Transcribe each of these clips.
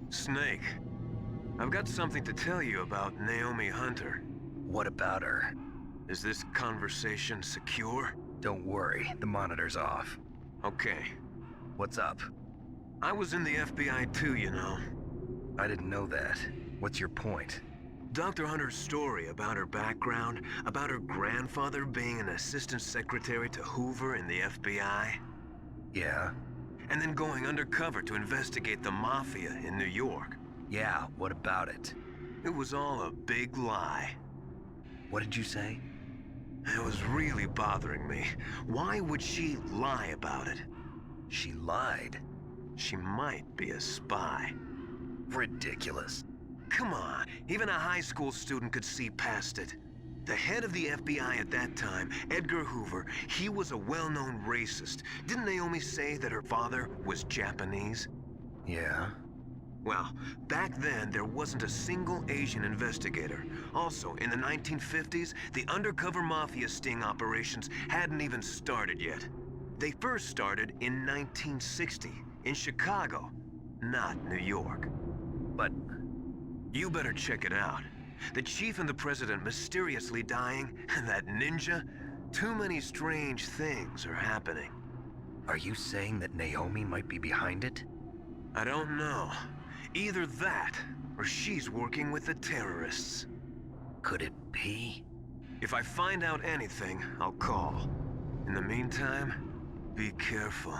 Snake, I've got something to tell you about Naomi Hunter. What about her? Is this conversation secure? Don't worry, the monitor's off. Okay. What's up? I was in the FBI too, you know. I didn't know that. What's your point? Dr. Hunter's story about her background, about her grandfather being an assistant secretary to Hoover in the FBI. Yeah? And then going undercover to investigate the Mafia in New York. Yeah, what about it? It was all a big lie. What did you say? It was really bothering me. Why would she lie about it? She lied? She might be a spy. Ridiculous. Come on, even a high school student could see past it. The head of the FBI at that time, Edgar Hoover, he was a well-known racist. Didn't Naomi say that her father was Japanese? Yeah? Well, back then, there wasn't a single Asian investigator. Also, in the 1950s, the undercover mafia sting operations hadn't even started yet. They first started in 1960, in Chicago, not New York. But you better check it out. The chief and the president mysteriously dying, and that ninja, too many strange things are happening. are you saying that Naomi might be behind it? I don't know. Either that, or she's working with the terrorists. Could it be? If I find out anything, I'll call. In the meantime, be careful.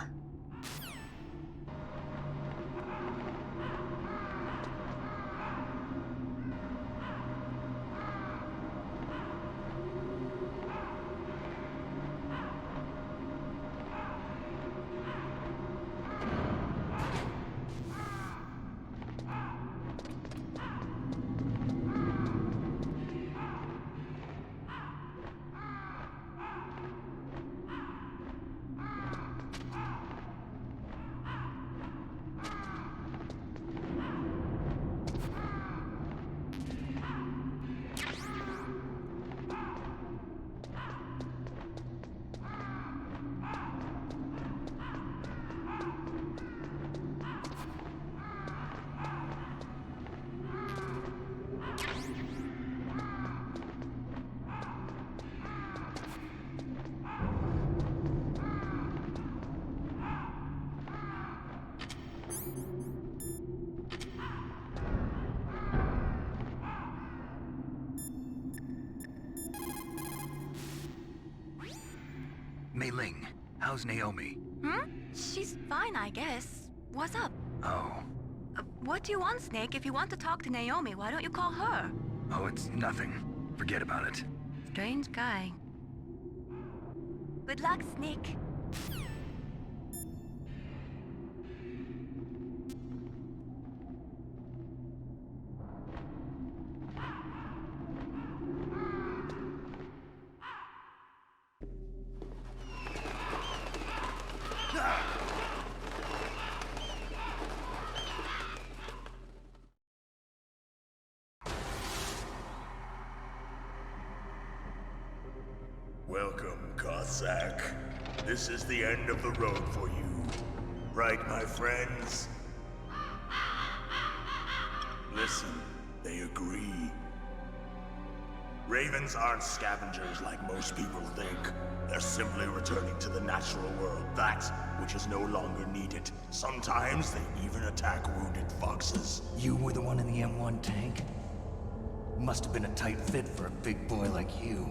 Mei Ling, how's Naomi? She's fine, I guess. What's up? Oh. What do you want, Snake? If you want to talk to Naomi, why don't you call her? Oh, it's nothing. Forget about it. Strange guy. Good luck, Snake. Welcome, Cossack. This is the end of the road for you. Right, my friends? Listen, they agree. Ravens aren't scavengers like most people think. They're simply returning to the natural world, that which is no longer needed. Sometimes they even attack wounded foxes. You were the one in the M1 tank? Must have been a tight fit for a big boy like you.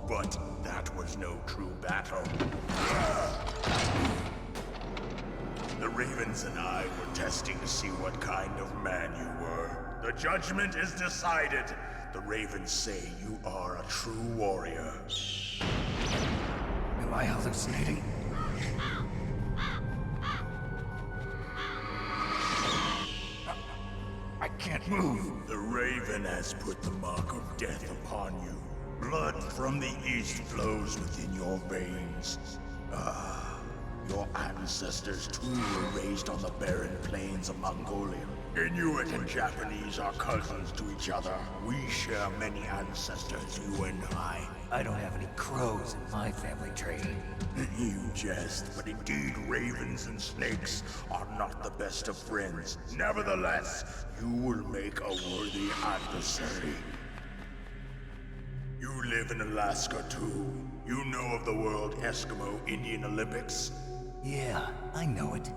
But that was no true battle. The Ravens and I were testing to see what kind of man you were. The judgment is decided. The Ravens say you are a true warrior. Am I hallucinating? I can't move. The Raven has put the mark of death upon you. Blood from the east flows within your veins. Ah, your ancestors too were raised on the barren plains of Mongolia. Inuit and Japanese are cousins to each other. We share many ancestors, you and I. I don't have any crows in my family tree. You jest, but indeed ravens and snakes are not the best of friends. Nevertheless, you will make a worthy adversary. You live in Alaska too. You know of the World Eskimo Indian Olympics? Yeah, I know it.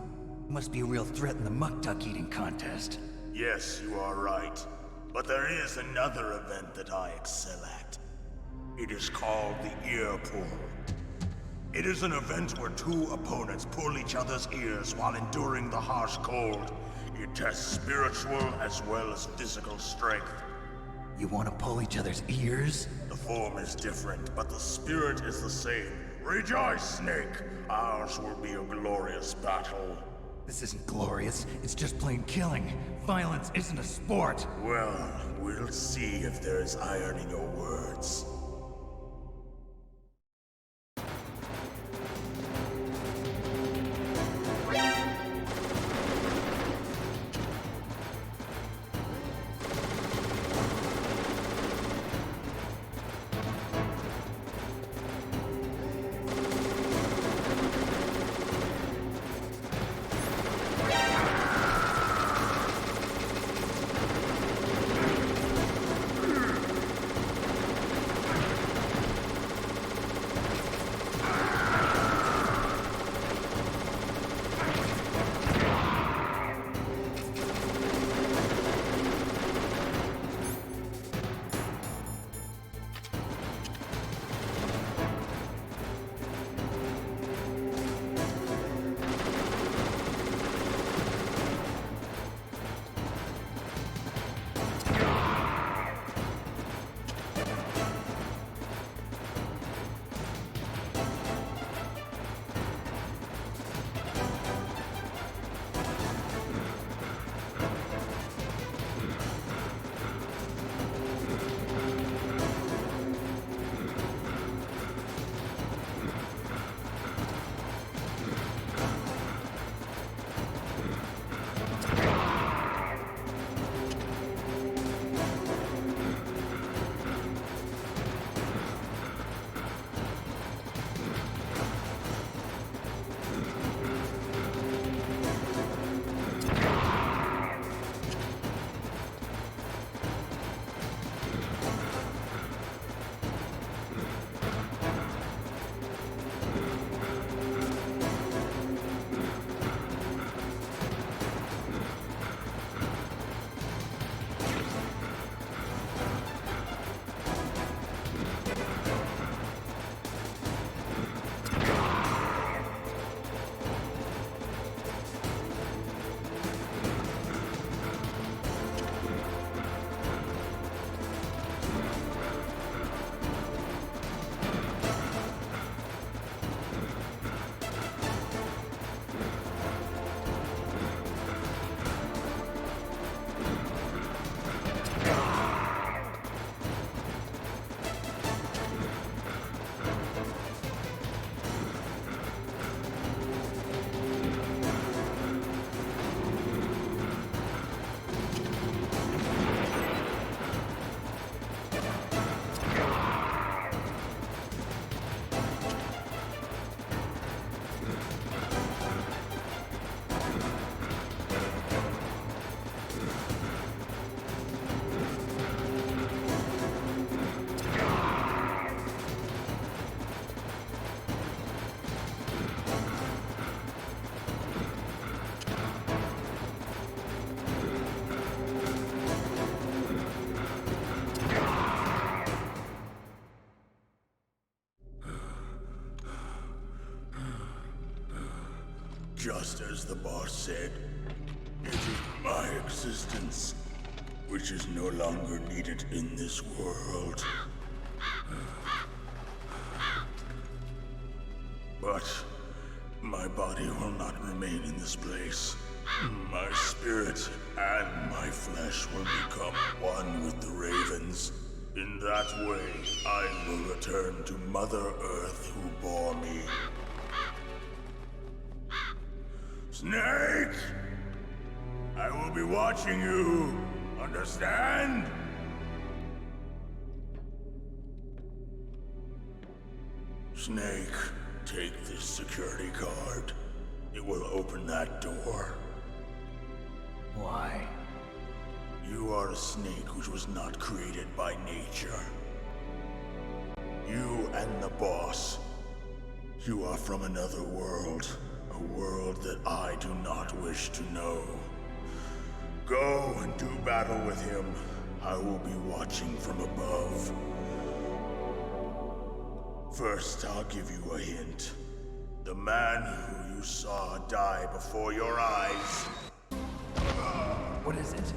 Must be a real threat in the muck duck eating contest. Yes, you are right. But there is another event that I excel at. It is called the ear pull. It is an event where two opponents pull each other's ears while enduring the harsh cold. It tests spiritual as well as physical strength. You want to pull each other's ears? The form is different, but the spirit is the same. Rejoice, Snake! Ours will be a glorious battle. This isn't glorious, it's just plain killing. Violence isn't a sport. Well, we'll see if there's iron in your words. Just as the boss said, it is my existence which is no longer needed in this world. But my body will not remain in this place. My spirit and my flesh will become one with the ravens. In that way, I will return to Mother Earth who bore me. Snake! I will be watching you. Understand? Snake, take this security card. It will open that door. Why? You are a snake which was not created by nature. You and the boss. You are from another world. A world that I do not wish to know. Go and do battle with him. I will be watching from above. First, I'll give you a hint. The man who you saw die before your eyes. What is it?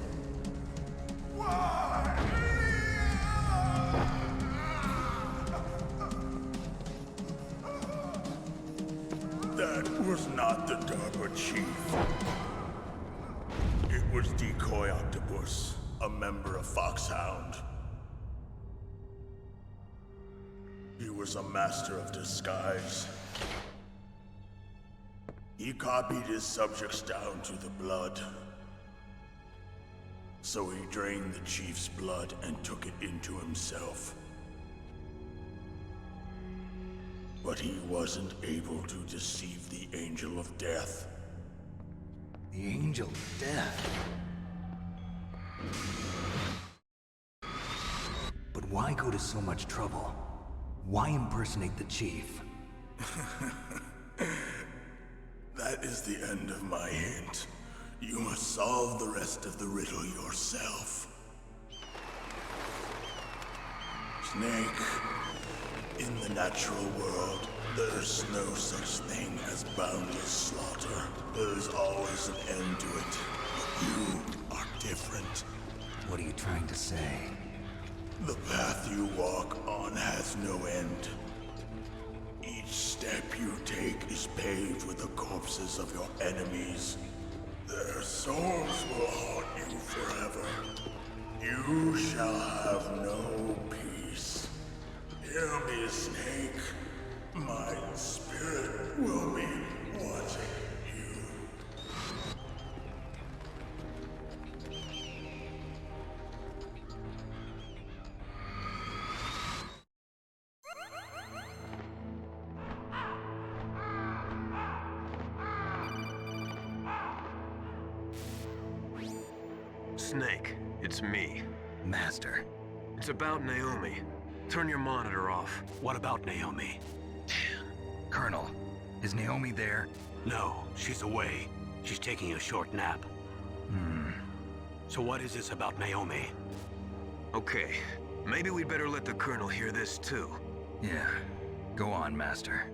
That was not the DARPA chief. It was Decoy Octopus, a member of Foxhound. He was a master of disguise. He copied his subjects down to the blood. So he drained the chief's blood and took it into himself. But he wasn't able to deceive the Angel of Death. The Angel of Death. But why go to so much trouble? Why impersonate the chief? That is the end of my hint. You must solve the rest of the riddle yourself. Snake, in the natural world, there's no such thing as boundless slaughter. There's always an end to it. But you are different. What are you trying to say? The path you walk on has no end. Each step you take is paved with the corpses of your enemies. Their souls will haunt you forever. You shall have no peace. Hear me, Snake. My spirit will be watching you. Snake, it's me. Master. It's about Naomi. Turn your monitor off. What about Naomi? Colonel, is Naomi there? No, she's away. She's taking a short nap. So what is this about Naomi? Okay, maybe we'd better let the Colonel hear this too. Yeah. Go on, Master.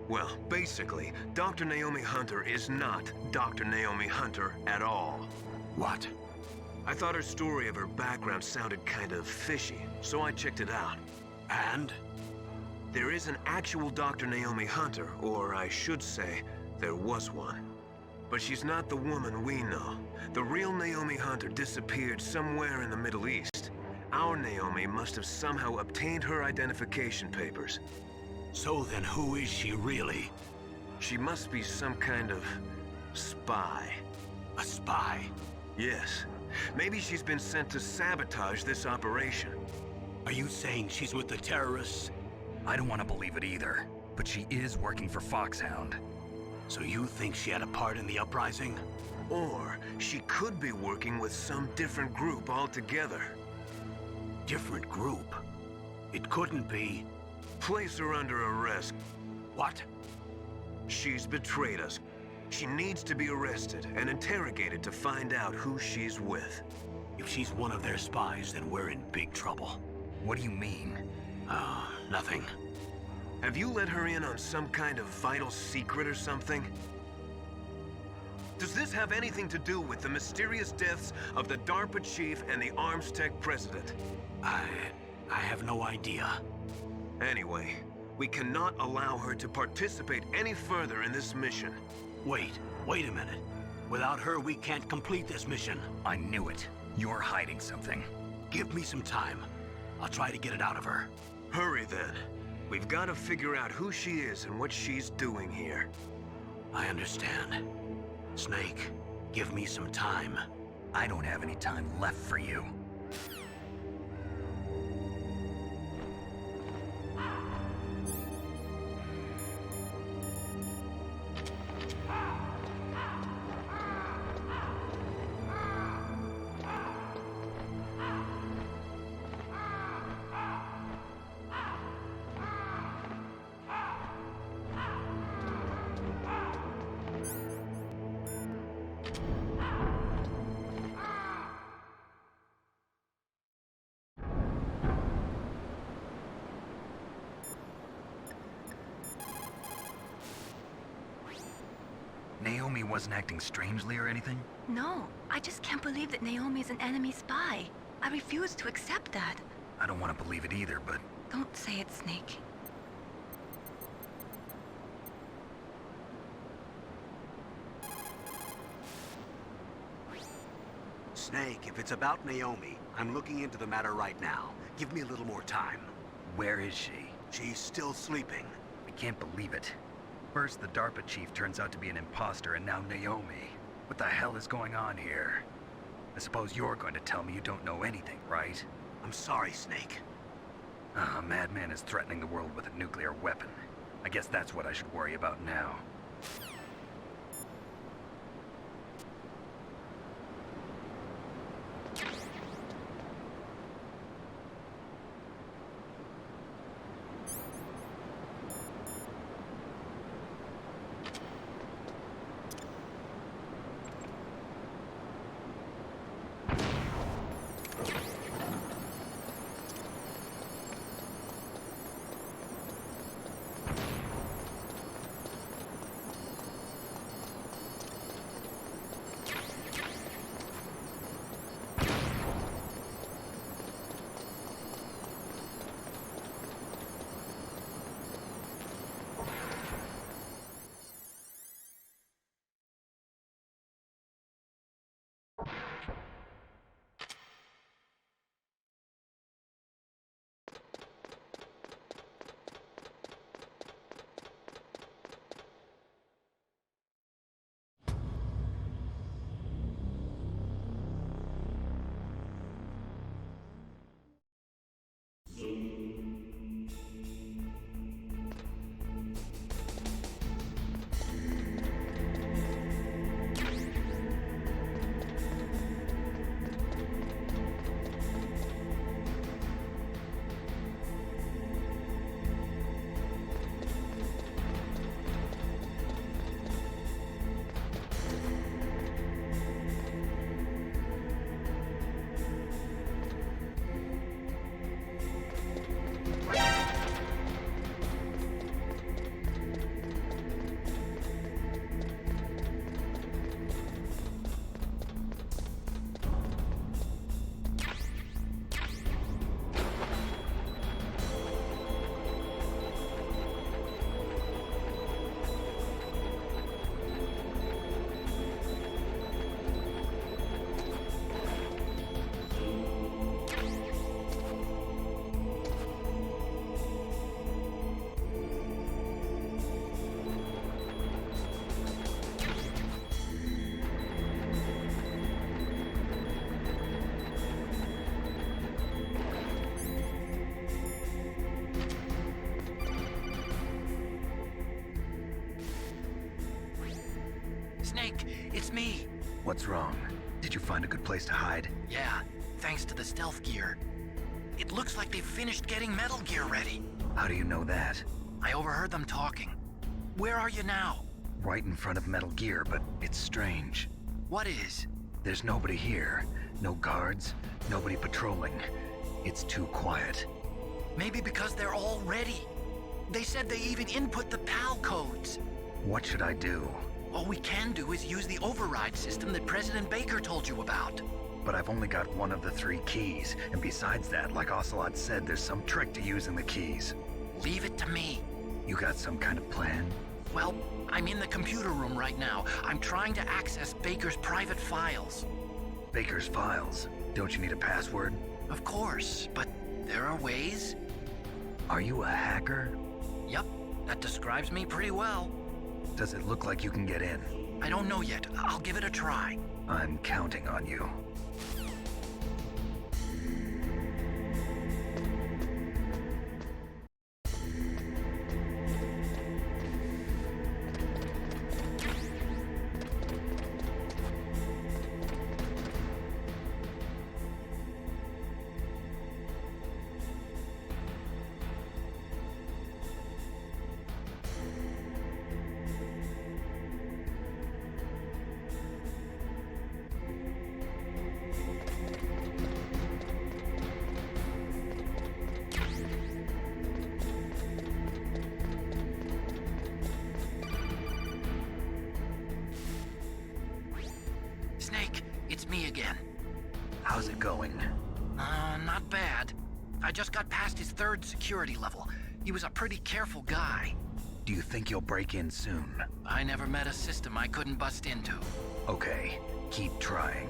Well, basically, Dr. Naomi Hunter is not Dr. Naomi Hunter at all. What? I thought her story of her background sounded kind of fishy, so I checked it out. And? There is an actual Dr. Naomi Hunter, or I should say, there was one. But she's not the woman we know. The real Naomi Hunter disappeared somewhere in the Middle East. Our Naomi must have somehow obtained her identification papers. So then who is she really? She must be some kind of spy. A spy? Yes. Maybe she's been sent to sabotage this operation. Are you saying she's with the terrorists? I don't want to believe it either, but she is working for Foxhound. So you think she had a part in the uprising? Or she could be working with some different group altogether. Different group? It couldn't be. Place her under arrest. What? She's betrayed us. She needs to be arrested and interrogated to find out who she's with. If she's one of their spies, then we're in big trouble. What do you mean? Nothing. Have you let her in on some kind of vital secret or something? Does this have anything to do with the mysterious deaths of the DARPA chief and the Arms Tech president? I have no idea. Anyway, we cannot allow her to participate any further in this mission. Wait a minute. Without her, we can't complete this mission. I knew it. You're hiding something. Give me some time. I'll try to get it out of her. Hurry then. We've got to figure out who she is and what she's doing here. I understand. Snake, give me some time. I don't have any time left for you. Naomi wasn't acting strangely or anything? No, I just can't believe that Naomi's an enemy spy. I refuse to accept that. I don't want to believe it either, but Don't say it, Snake. Snake, if it's about Naomi, I'm looking into the matter right now. Give me a little more time. where is she? She's still sleeping. I can't believe it. First, the DARPA chief turns out to be an imposter, and now Naomi. What the hell is going on here? I suppose you're going to tell me you don't know anything, right? I'm sorry, Snake. A madman is threatening the world with a nuclear weapon. I guess that's what I should worry about now. Snake, it's me. What's wrong? Did you find a good place to hide? Yeah, thanks to the stealth gear. It looks like they've finished getting Metal Gear ready. How do you know that? I overheard them talking. Where are you now? Right in front of Metal Gear, but it's strange. What is? There's nobody here. No guards, nobody patrolling. It's too quiet. Maybe because they're all ready. They said they even input the PAL codes. What should I do? All we can do is use the override system that President Baker told you about. But I've only got one of the 3 keys, and besides that, like Ocelot said, there's some trick to using the keys. Leave it to me. You got some kind of plan? Well, I'm in the computer room right now. I'm trying to access Baker's private files. Baker's files? Don't you need a password? Of course, but there are ways. Are you a hacker? Yup, that describes me pretty well. Does it look like you can get in? I don't know yet. I'll give it a try. I'm counting on you. Snake, it's me again. How's it going? Not bad. I just got past his 3rd security level. He was a pretty careful guy. Do you think you'll break in soon? I never met a system I couldn't bust into. Okay, keep trying.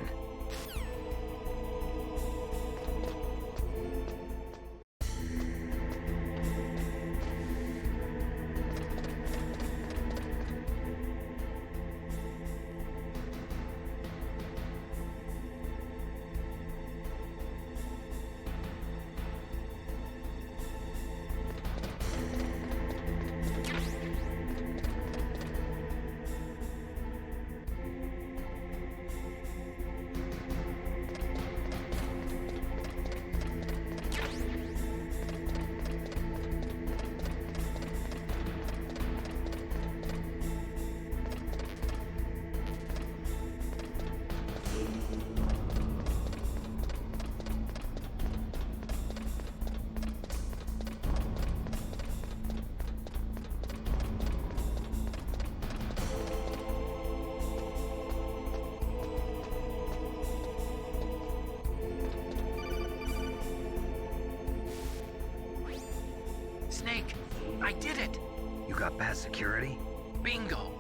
Snake, I did it! You got past security? Bingo!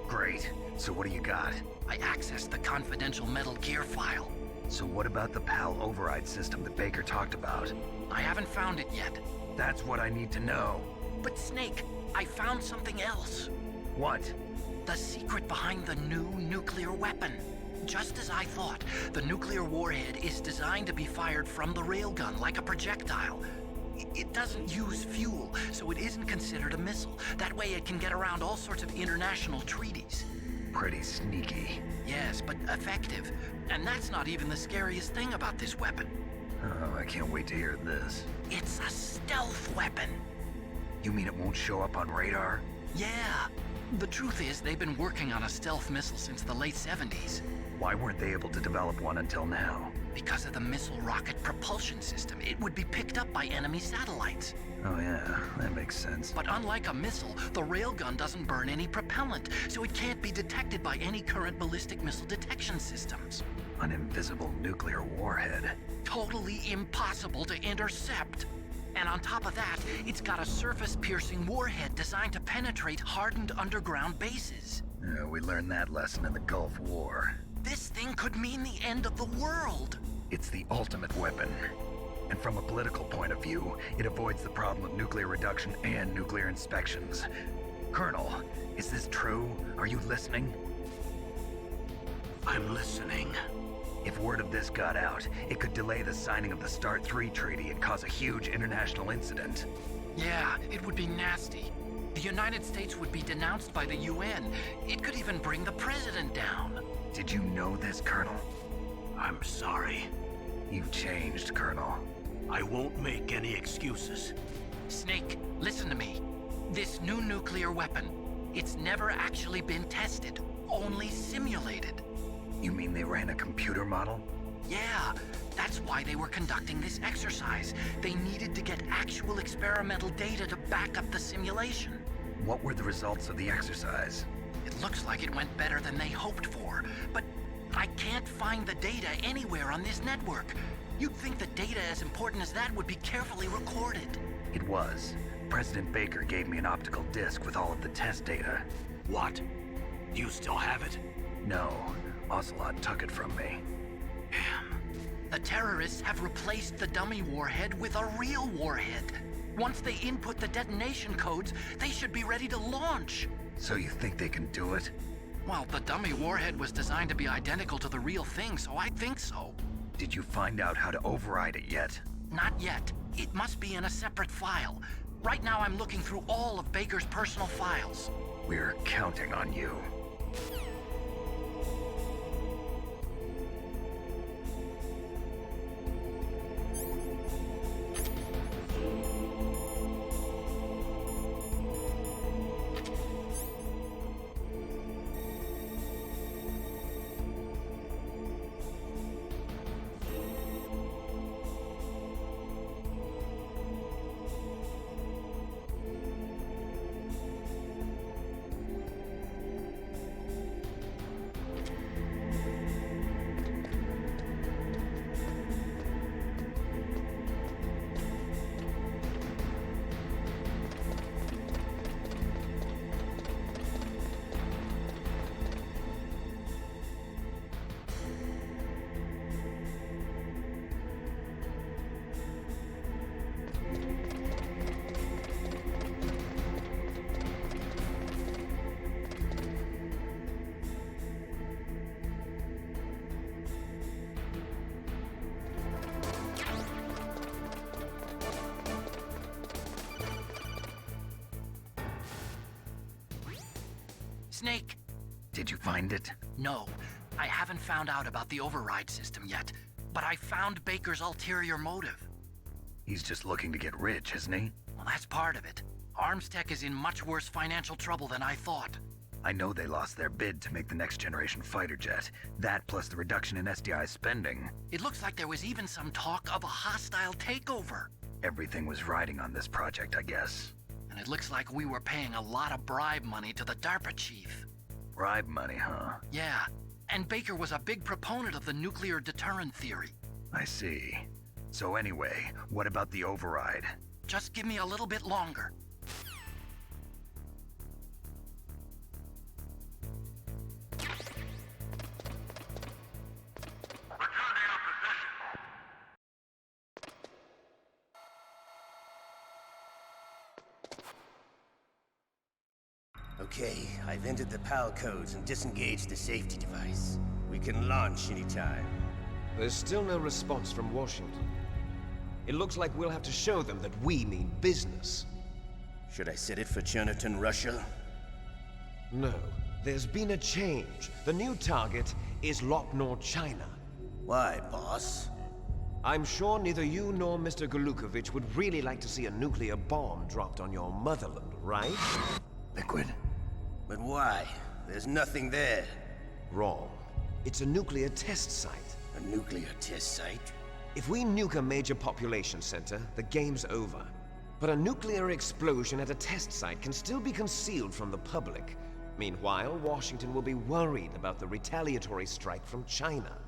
Great. So what do you got? I accessed the confidential Metal Gear file. So what about the PAL override system that Baker talked about? I haven't found it yet. That's what I need to know. But Snake, I found something else. What? The secret behind the new nuclear weapon. Just as I thought, the nuclear warhead is designed to be fired from the railgun like a projectile. It doesn't use fuel, so it isn't considered a missile. That way it can get around all sorts of international treaties. Pretty sneaky. Yes, but effective. And that's not even the scariest thing about this weapon. Oh, I can't wait to hear this. It's a stealth weapon. You mean it won't show up on radar? Yeah. The truth is, they've been working on a stealth missile since the late 70s. Why weren't they able to develop one until now? Because of the missile rocket propulsion system, it would be picked up by enemy satellites. Oh yeah, that makes sense. But unlike a missile, the railgun doesn't burn any propellant, so it can't be detected by any current ballistic missile detection systems. An invisible nuclear warhead. Totally impossible to intercept. And on top of that, it's got a surface-piercing warhead designed to penetrate hardened underground bases. Yeah, we learned that lesson in the Gulf War. This thing could mean the end of the world. It's the ultimate weapon. And from a political point of view, it avoids the problem of nuclear reduction and nuclear inspections. Colonel, is this true? Are you listening? I'm listening. If word of this got out, it could delay the signing of the START 3 treaty and cause a huge international incident. Yeah, it would be nasty. The United States would be denounced by the UN. It could even bring the president down. Did you know this, Colonel? I'm sorry. You've changed, Colonel. I won't make any excuses. Snake, listen to me. This new nuclear weapon, it's never actually been tested, only simulated. You mean they ran a computer model? Yeah, that's why they were conducting this exercise. They needed to get actual experimental data to back up the simulation. What were the results of the exercise? It looks like it went better than they hoped for, but I can't find the data anywhere on this network. You'd think that data as important as that would be carefully recorded. It was. President Baker gave me an optical disc with all of the test data. What? Do you still have it? No, Ocelot took it from me. Damn. The terrorists have replaced the dummy warhead with a real warhead. Once they input the detonation codes, they should be ready to launch. So you think they can do it? Well, the dummy warhead was designed to be identical to the real thing, so I think so. Did you find out how to override it yet? Not yet. It must be in a separate file. Right now I'm looking through all of Baker's personal files. We're counting on you. Snake! Did you find it? No, I haven't found out about the override system yet, but I found Baker's ulterior motive. He's just looking to get rich, isn't he? Well, that's part of it. Armstech is in much worse financial trouble than I thought. I know they lost their bid to make the next generation fighter jet. That plus the reduction in SDI spending. It looks like there was even some talk of a hostile takeover. Everything was riding on this project, I guess. And it looks like we were paying a lot of bribe money to the DARPA chief. Bribe money, huh? Yeah, and Baker was a big proponent of the nuclear deterrent theory. I see. So anyway, what about the override? Just give me a little bit longer. Okay, I've entered the PAL codes and disengaged the safety device. We can launch anytime. There's still no response from Washington. It looks like we'll have to show them that we mean business. Should I set it for Cherniton, Russia? No. There's been a change. The new target is Lopnor, China. Why, boss? I'm sure neither you nor Mr. Golukovich would really like to see a nuclear bomb dropped on your motherland, right? Liquid. But why? There's nothing there. Wrong. It's a nuclear test site. A nuclear test site? If we nuke a major population center, the game's over. But a nuclear explosion at a test site can still be concealed from the public. Meanwhile, Washington will be worried about the retaliatory strike from China.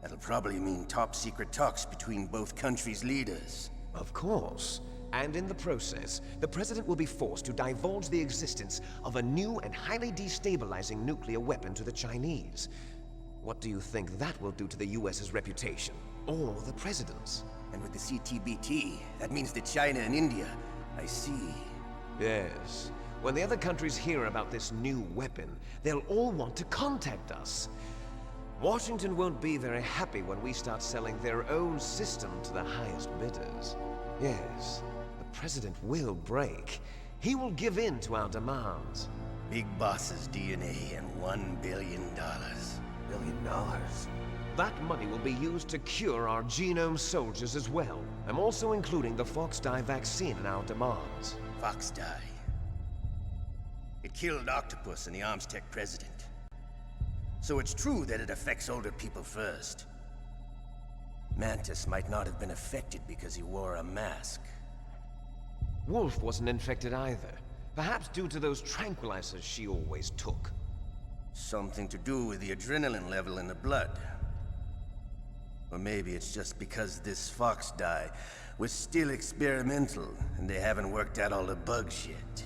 That'll probably mean top-secret talks between both countries' leaders. Of course. And in the process, the President will be forced to divulge the existence of a new and highly destabilizing nuclear weapon to the Chinese. What do you think that will do to the US's reputation? Or the President's? And with the CTBT, that means that China and India... I see. Yes. When the other countries hear about this new weapon, they'll all want to contact us. Washington won't be very happy when we start selling their own system to the highest bidders. Yes, the President will break. He will give in to our demands. Big Boss's DNA and $1 billion. $1 billion? That money will be used to cure our genome soldiers as well. I'm also including the Fox-Die vaccine in our demands. Fox-Die? It killed Octopus and the Armstech president. So it's true that it affects older people first. Mantis might not have been affected because he wore a mask. Wolf wasn't infected either. Perhaps due to those tranquilizers she always took. Something to do with the adrenaline level in the blood. Or maybe it's just because this Fox-Die was still experimental and they haven't worked out all the bugs yet.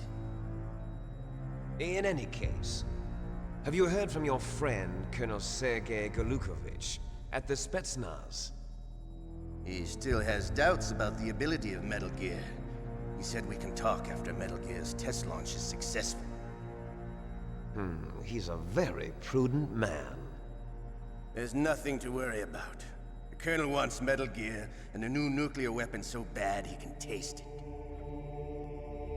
In any case, have you heard from your friend, Colonel Sergei Golukovich, at the Spetsnaz? He still has doubts about the ability of Metal Gear. He said we can talk after Metal Gear's test launch is successful. He's a very prudent man. There's nothing to worry about. The Colonel wants Metal Gear and a new nuclear weapon so bad he can taste it.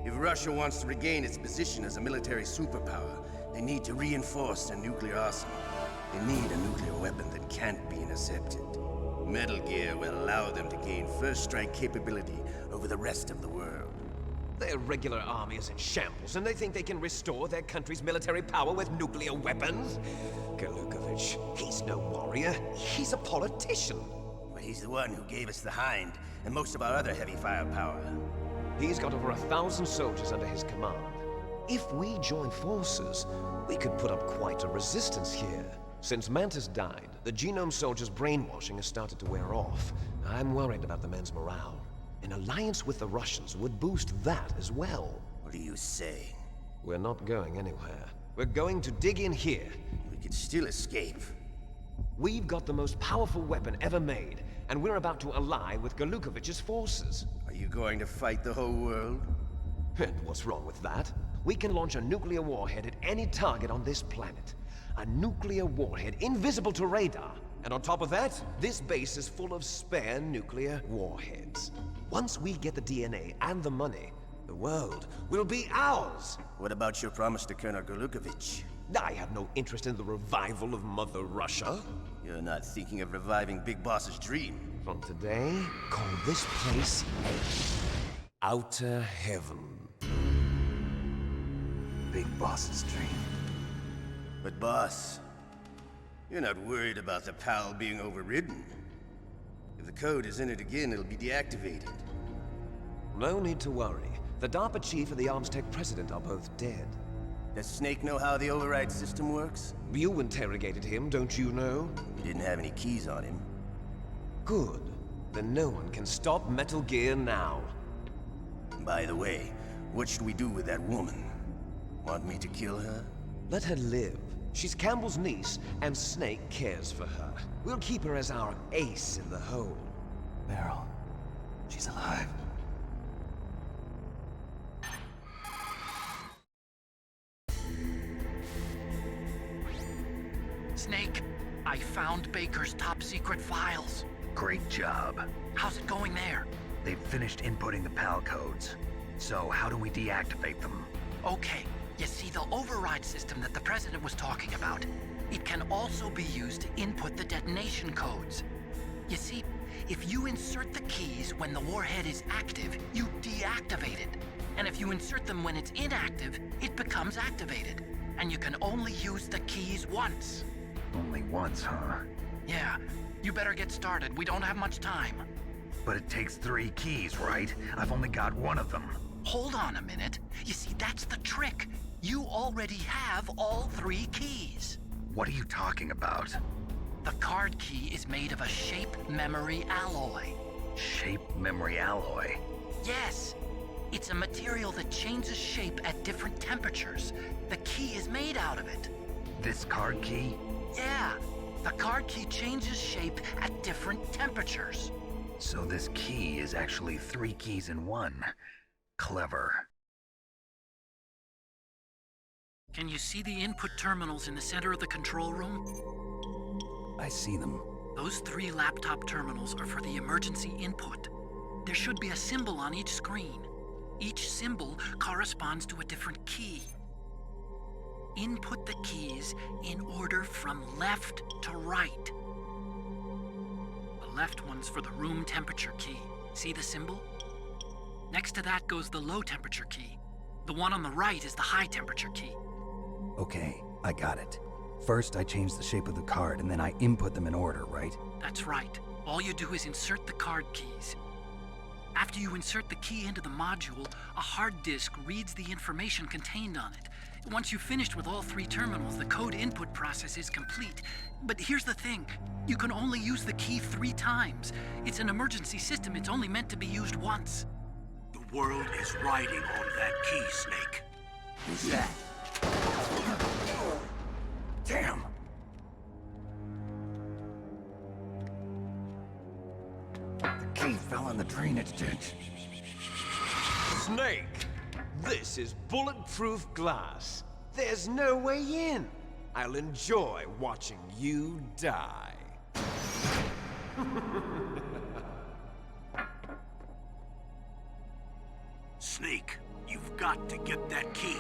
If Russia wants to regain its position as a military superpower, they need to reinforce their nuclear arsenal. They need a nuclear weapon that can't be intercepted. Metal Gear will allow them to gain first strike capability over the rest of the world. Their regular army is in shambles, and they think they can restore their country's military power with nuclear weapons? Galukovich, he's no warrior. He's a politician. Well, he's the one who gave us the Hind and most of our other heavy firepower. He's got over 1,000 soldiers under his command. If we join forces, we could put up quite a resistance here. Since Mantis died, the Genome Soldier's brainwashing has started to wear off. I'm worried about the men's morale. An alliance with the Russians would boost that as well. What are you saying? We're not going anywhere. We're going to dig in here. We could still escape. We've got the most powerful weapon ever made, and we're about to ally with Galukovich's forces. Are you going to fight the whole world? And what's wrong with that? We can launch a nuclear warhead at any target on this planet. A nuclear warhead invisible to radar. And on top of that, this base is full of spare nuclear warheads. Once we get the DNA and the money, the world will be ours! What about your promise to Colonel Galukovich? I have no interest in the revival of Mother Russia. You're not thinking of reviving Big Boss's dream. From today, call this place Outer Heaven. Big Boss's dream. But boss, you're not worried about the PAL being overridden. If the code is entered again, it'll be deactivated. No need to worry. The DARPA chief and the Arms Tech president are both dead. Does Snake know how the override system works? You interrogated him, don't you know? He didn't have any keys on him. Good. Then no one can stop Metal Gear now. By the way, what should we do with that woman? Want me to kill her? Let her live. She's Campbell's niece, and Snake cares for her. We'll keep her as our ace in the hole. Meryl, she's alive. Snake, I found Baker's top-secret files. Great job. How's it going there? They've finished inputting the PAL codes. So how do we deactivate them? Okay, you see the override system that the President was talking about? It can also be used to input the detonation codes. You see, if you insert the keys when the warhead is active, you deactivate it. And if you insert them when it's inactive, it becomes activated. And you can only use the keys once. Only once, huh? Yeah, you better get started. We don't have much time. But it takes 3 keys, right? I've only got 1 of them. Hold on a minute. You see, that's the trick. You already have all 3 keys. What are you talking about? The card key is made of a shape memory alloy. Shape memory alloy? Yes. It's a material that changes shape at different temperatures. The key is made out of it. This card key? Yeah. The card key changes shape at different temperatures. So this key is actually 3 keys in 1. Clever. Can you see the input terminals in the center of the control room? I see them. Those 3 laptop terminals are for the emergency input. There should be a symbol on each screen. Each symbol corresponds to a different key. Input the keys in order from left to right. The left one's for the room temperature key. See the symbol? Next to that goes the low temperature key. The one on the right is the high temperature key. Okay, I got it. First, I change the shape of the card, and then I input them in order, right? That's right. All you do is insert the card keys. After you insert the key into the module, a hard disk reads the information contained on it. Once you've finished with all 3 terminals, the code input process is complete. But here's the thing. You can only use the key 3 times. It's an emergency system. It's only meant to be used once. The world is riding on that key, Snake. Who's that? Damn! The key fell in the drainage ditch. Snake! This is bulletproof glass. There's no way in. I'll enjoy watching you die. Sneak, you've got to get that key.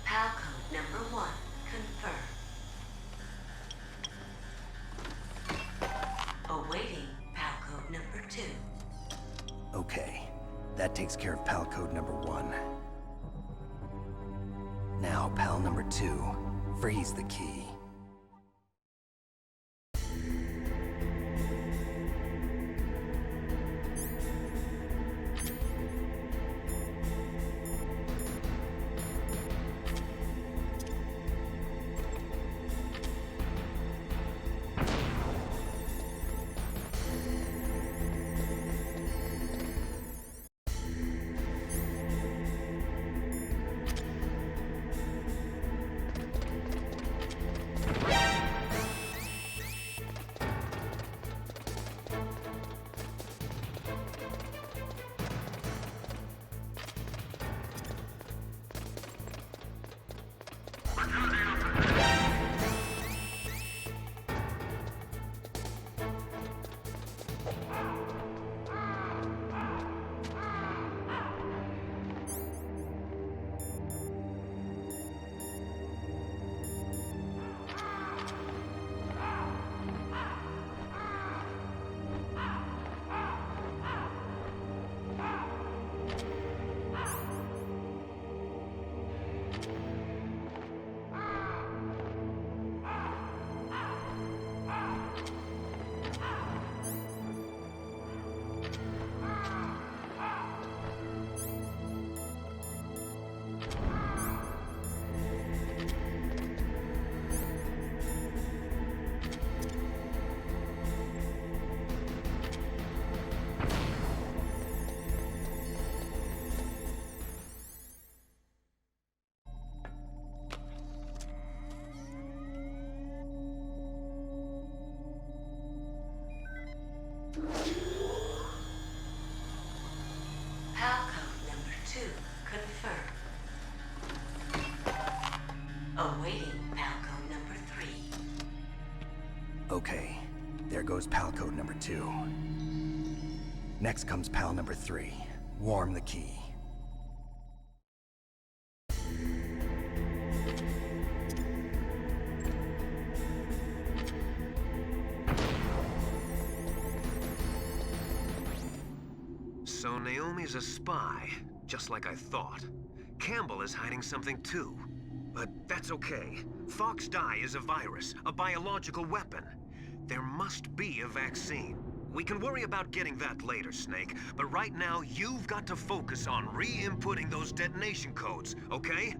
PAL code number 1, confirmed. Awaiting PAL code number 2. Okay, that takes care of PAL code number 1. Now, PAL number 2, freeze the key. Palcode number 2 confirmed. Awaiting Palcode number 3. Okay, there goes pal code number 2. Next comes pal number 3. Warm the key. So Naomi's a spy, just like I thought. Campbell is hiding something too. But that's okay. Fox dye is a virus, a biological weapon. There must be a vaccine. We can worry about getting that later, Snake, but right now you've got to focus on re-inputting those detonation codes, okay?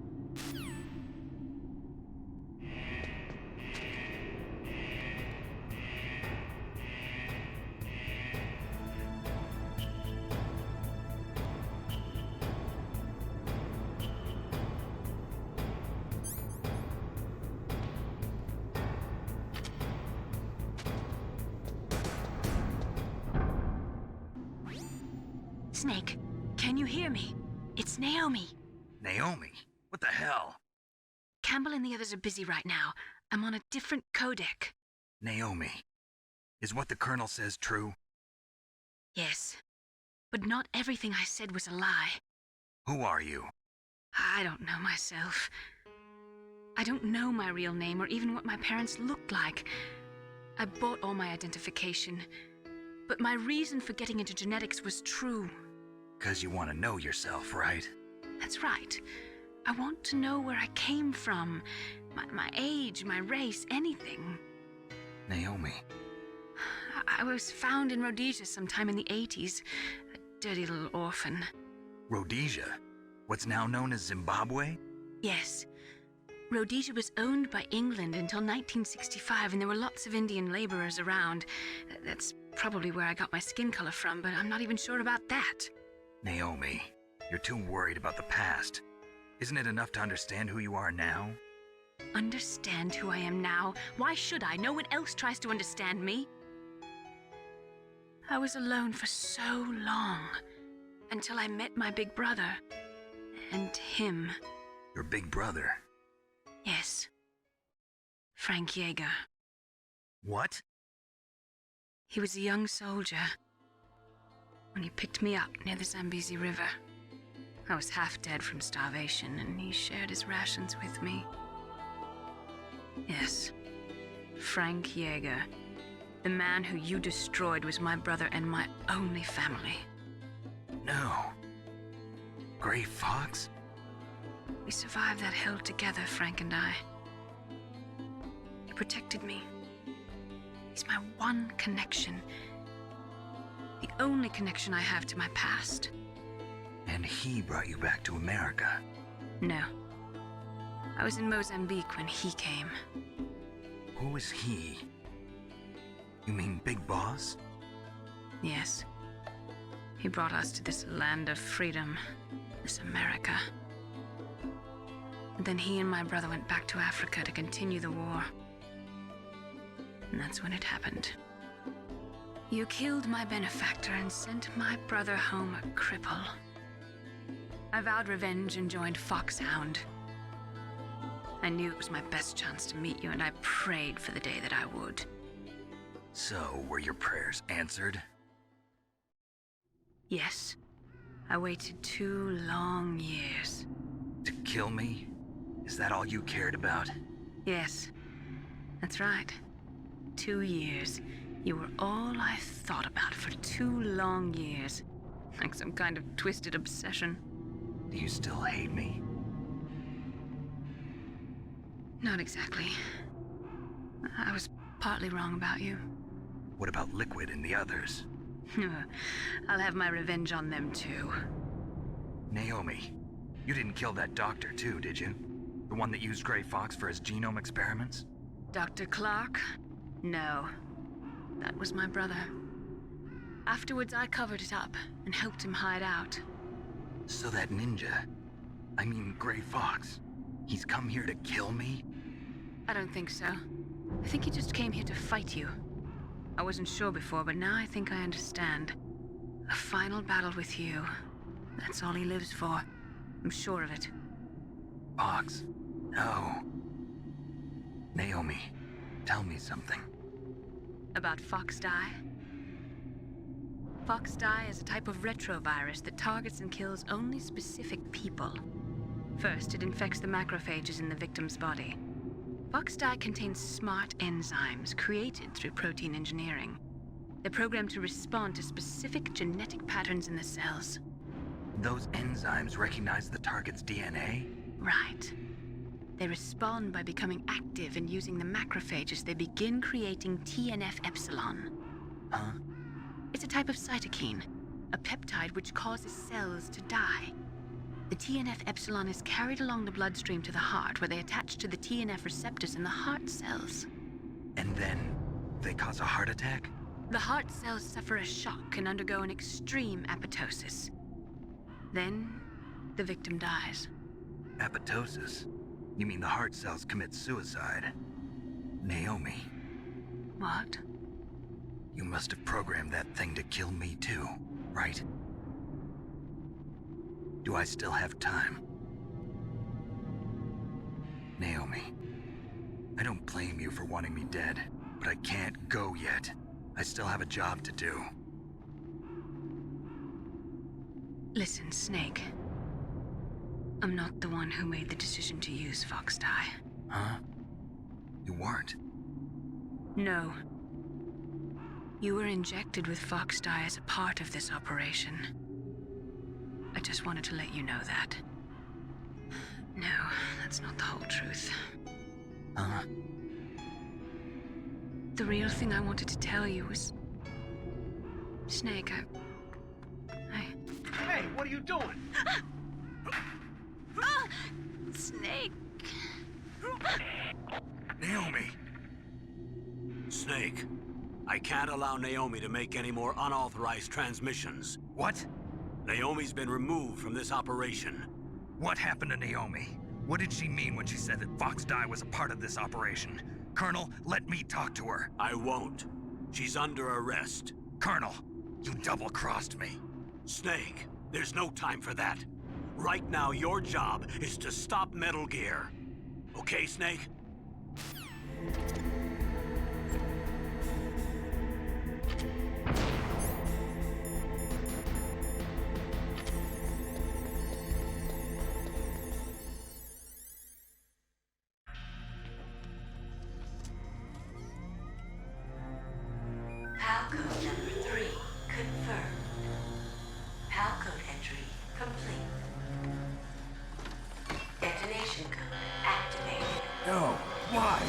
Snake, can you hear me? It's Naomi. Naomi? What the hell? Campbell and the others are busy right now. I'm on a different codec. Naomi, is what the Colonel says true? Yes, but not everything I said was a lie. Who are you? I don't know myself. I don't know my real name or even what my parents looked like. I bought all my identification, but my reason for getting into genetics was true. 'Cause you want to know yourself, right? That's right. I want to know where I came from, my age, my race, anything. Naomi. I was found in Rhodesia sometime in the 80s, a dirty little orphan. Rhodesia? What's now known as Zimbabwe? Yes. Rhodesia was owned by England until 1965, and there were lots of Indian laborers around. That's probably where I got my skin color from, but I'm not even sure about that. Naomi, you're too worried about the past. Isn't it enough to understand who you are now? Understand who I am now? Why should I? No one else tries to understand me. I was alone for so long, until I met my big brother. And him. Your big brother? Yes. Frank Yeager. What? He was a young soldier when he picked me up near the Zambezi River. I was half dead from starvation, and he shared his rations with me. Yes, Frank Yeager. The man who you destroyed was my brother and my only family. No. Gray Fox? We survived that hell together, Frank and I. He protected me. He's my one connection. The only connection I have to my past. And he brought you back to America? No. I was in Mozambique when he came. Who is he? You mean Big Boss? Yes. He brought us to this land of freedom, this America. And then he and my brother went back to Africa to continue the war. And that's when it happened. You killed my benefactor and sent my brother home a cripple. I vowed revenge and joined Foxhound. I knew it was my best chance to meet you, and I prayed for the day that I would. So, were your prayers answered? Yes. I waited 2 long years. To kill me? Is that all you cared about? Yes. That's right. 2 years. You were all I thought about for 2 long years. Like some kind of twisted obsession. Do you still hate me? Not exactly. I was partly wrong about you. What about Liquid and the others? I'll have my revenge on them too. Naomi, you didn't kill that doctor too, did you? The one that used Gray Fox for his genome experiments? Dr. Clark? No. That was my brother. Afterwards, I covered it up and helped him hide out. So that ninja, I mean Gray Fox, he's come here to kill me? I don't think so. I think he just came here to fight you. I wasn't sure before, but now I think I understand. A final battle with you. That's all he lives for. I'm sure of it. Fox. No. Naomi, tell me something. About Fox Die? Fox Die is a type of retrovirus that targets and kills only specific people. First, it infects the macrophages in the victim's body. Fox Die contains smart enzymes created through protein engineering. They're programmed to respond to specific genetic patterns in the cells. Those enzymes recognize the target's DNA? Right. They respond by becoming active and using the macrophages. They begin creating TNF-epsilon. Huh? It's a type of cytokine, a peptide which causes cells to die. The TNF-epsilon is carried along the bloodstream to the heart, where they attach to the TNF receptors in the heart cells. And then they cause a heart attack? The heart cells suffer a shock and undergo an extreme apoptosis. Then, the victim dies. Apoptosis? You mean the heart cells commit suicide? Naomi. What? You must have programmed that thing to kill me too, right? Do I still have time? Naomi, I don't blame you for wanting me dead, but I can't go yet. I still have a job to do. Listen, Snake. I'm not the one who made the decision to use Fox Die. Huh? You weren't? No. You were injected with Fox Die as a part of this operation. I just wanted to let you know that. No, that's not the whole truth. Huh? The real thing I wanted to tell you was... Snake, Hey, what are you doing? Snake! Naomi! Snake, I can't allow Naomi to make any more unauthorized transmissions. What? Naomi's been removed from this operation. What happened to Naomi? What did she mean when she said that Fox Die was a part of this operation? Colonel, let me talk to her. I won't. She's under arrest. Colonel, you double-crossed me. Snake, there's no time for that. Right now, your job is to stop Metal Gear. Okay, Snake? Palcode number 3 confirmed. Palcode entry complete. Detonation code activated. No, why?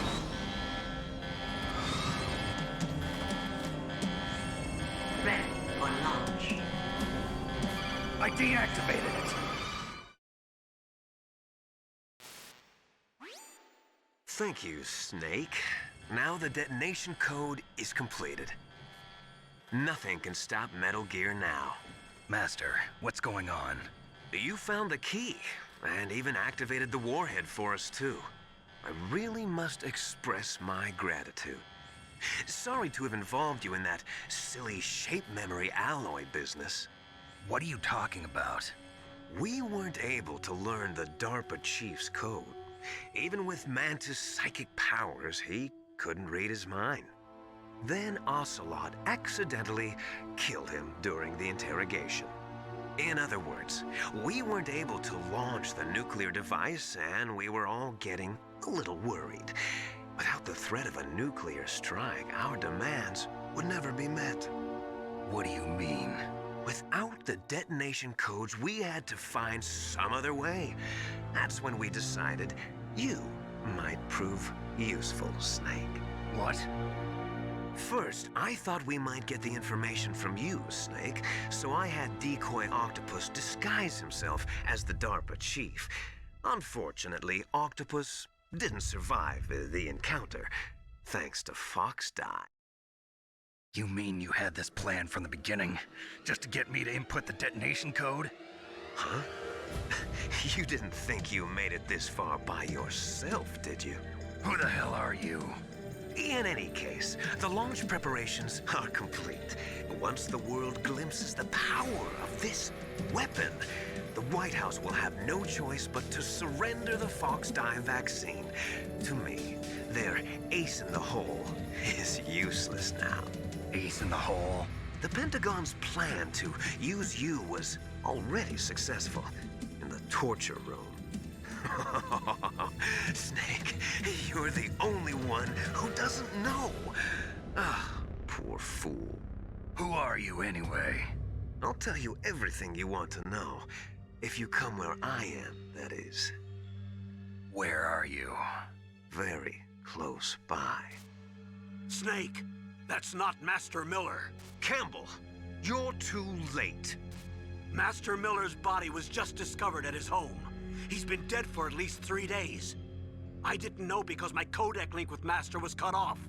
Ready for launch. I deactivated it. Thank you, Snake. Now the detonation code is completed. Nothing can stop Metal Gear now. Master, what's going on? You found the key, and even activated the warhead for us, too. I really must express my gratitude. Sorry to have involved you in that silly shape memory alloy business. What are you talking about? We weren't able to learn the DARPA chief's code. Even with Mantis' psychic powers, he couldn't read his mind. Then Ocelot accidentally killed him during the interrogation. In other words, we weren't able to launch the nuclear device, and we were all getting a little worried. Without the threat of a nuclear strike, our demands would never be met. What do you mean? Without the detonation codes, we had to find some other way. That's when we decided you might prove useful, Snake. What? First, I thought we might get the information from you, Snake, so I had Decoy Octopus disguise himself as the DARPA chief. Unfortunately, Octopus didn't survive the encounter, thanks to Fox Die. You mean you had this plan from the beginning, just to get me to input the detonation code? Huh? You didn't think you made it this far by yourself, did you? Who the hell are you? In any case, the launch preparations are complete. Once the world glimpses the power of this weapon, the White House will have no choice but to surrender the Fox Die vaccine to me. Their ace in the hole is useless now. Ace in the hole? The Pentagon's plan to use you was already successful in the torture room. Snake, you're the only one who doesn't know. Ah, poor fool. Who are you anyway? I'll tell you everything you want to know. If you come where I am, that is. Where are you? Very close by. Snake, that's not Master Miller. Campbell, you're too late. Master Miller's body was just discovered at his home. He's been dead for at least 3 days. I didn't know because my codec link with Master was cut off.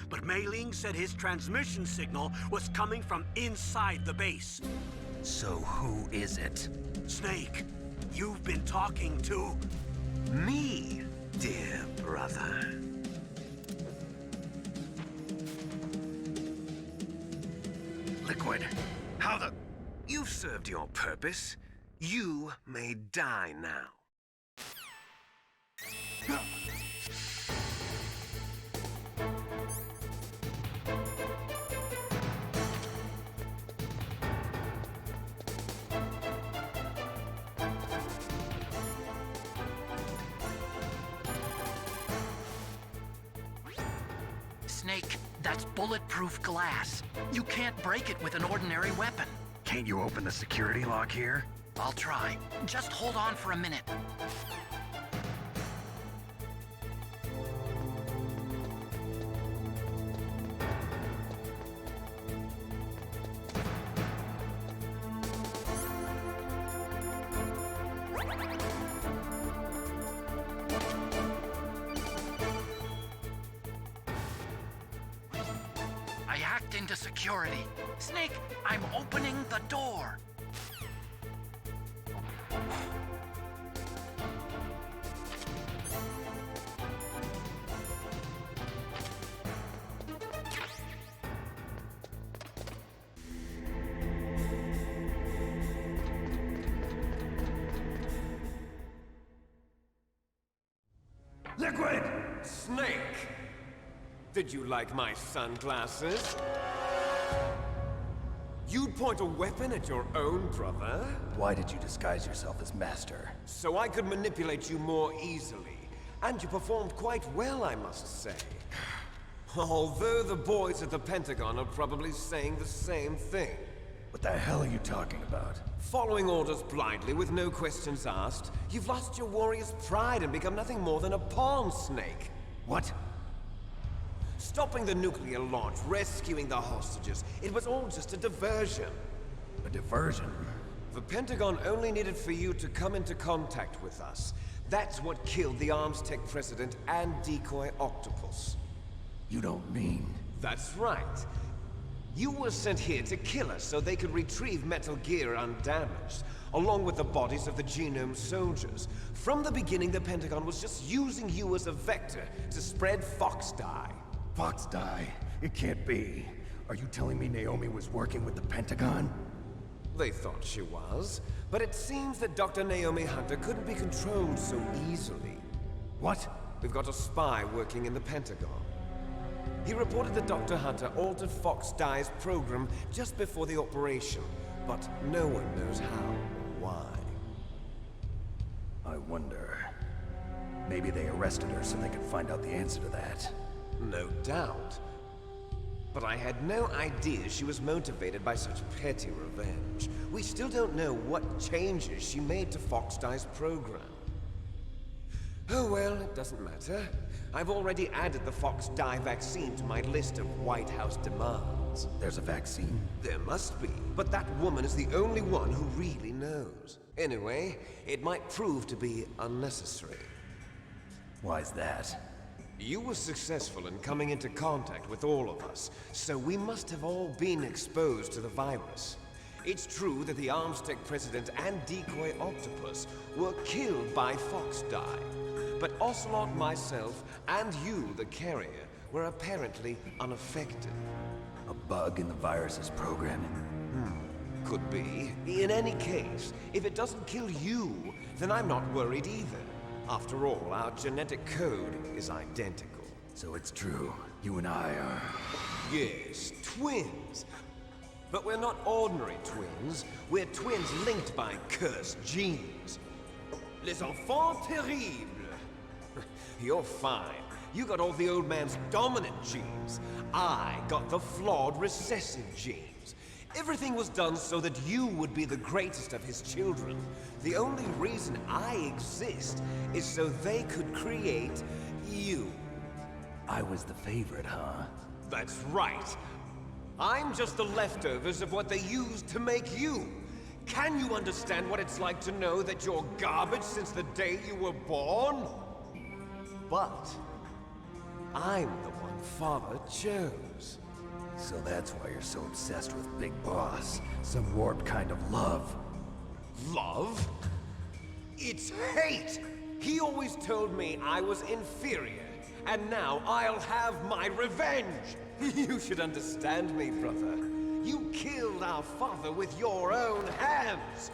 But Mei Ling said his transmission signal was coming from inside the base. So who is it? Snake, you've been talking to... Me, dear brother. Liquid, how the... You've served your purpose. You may die now. Snake, that's bulletproof glass. You can't break it with an ordinary weapon. Can't you open the security lock here? I'll try. Just hold on for a minute. I hacked into security. Snake, I'm opening the door. Liquid! Snake! Did you like my sunglasses? You'd point a weapon at your own brother? Why did you disguise yourself as Master? So I could manipulate you more easily. And you performed quite well, I must say. Although the boys at the Pentagon are probably saying the same thing. What the hell are you talking about? Following orders blindly with no questions asked, you've lost your warrior's pride and become nothing more than a pawn, Snake. What? Stopping the nuclear launch, rescuing the hostages, it was all just a diversion. A diversion? The Pentagon only needed for you to come into contact with us. That's what killed the Arms Tech president and decoy octopus. You don't mean... That's right. You were sent here to kill us so they could retrieve Metal Gear undamaged, along with the bodies of the Genome soldiers. From the beginning, the Pentagon was just using you as a vector to spread Fox Die. Fox Die? It can't be. Are you telling me Naomi was working with the Pentagon? They thought she was, but it seems that Dr. Naomi Hunter couldn't be controlled so easily. What? We've got a spy working in the Pentagon. He reported that Dr. Hunter altered Fox Die's program just before the operation, but no one knows how or why. I wonder... Maybe they arrested her so they could find out the answer to that. No doubt. But I had no idea she was motivated by such petty revenge. We still don't know what changes she made to Fox Die's program. Oh well, it doesn't matter. I've already added the Fox Die vaccine to my list of White House demands. There's a vaccine? There must be, but that woman is the only one who really knows. Anyway, it might prove to be unnecessary. Why's that? You were successful in coming into contact with all of us, so we must have all been exposed to the virus. It's true that the Arms Tech president and decoy octopus were killed by Fox Die. But Ocelot, myself, and you, the carrier, were apparently unaffected. A bug in the virus's programming? Could be. In any case, if it doesn't kill you, then I'm not worried either. After all, our genetic code is identical. So it's true. You and I are... Yes, twins. But we're not ordinary twins. We're twins linked by cursed genes. Les enfants terribles. You're fine. You got all the old man's dominant genes. I got the flawed recessive genes. Everything was done so that you would be the greatest of his children. The only reason I exist is so they could create you. I was the favorite, huh? That's right. I'm just the leftovers of what they used to make you. Can you understand what it's like to know that you're garbage since the day you were born? But I'm the one Father chose. So that's why you're so obsessed with Big Boss. Some warped kind of love. Love? It's hate! He always told me I was inferior, and now I'll have my revenge! You should understand me, brother. You killed our father with your own hands!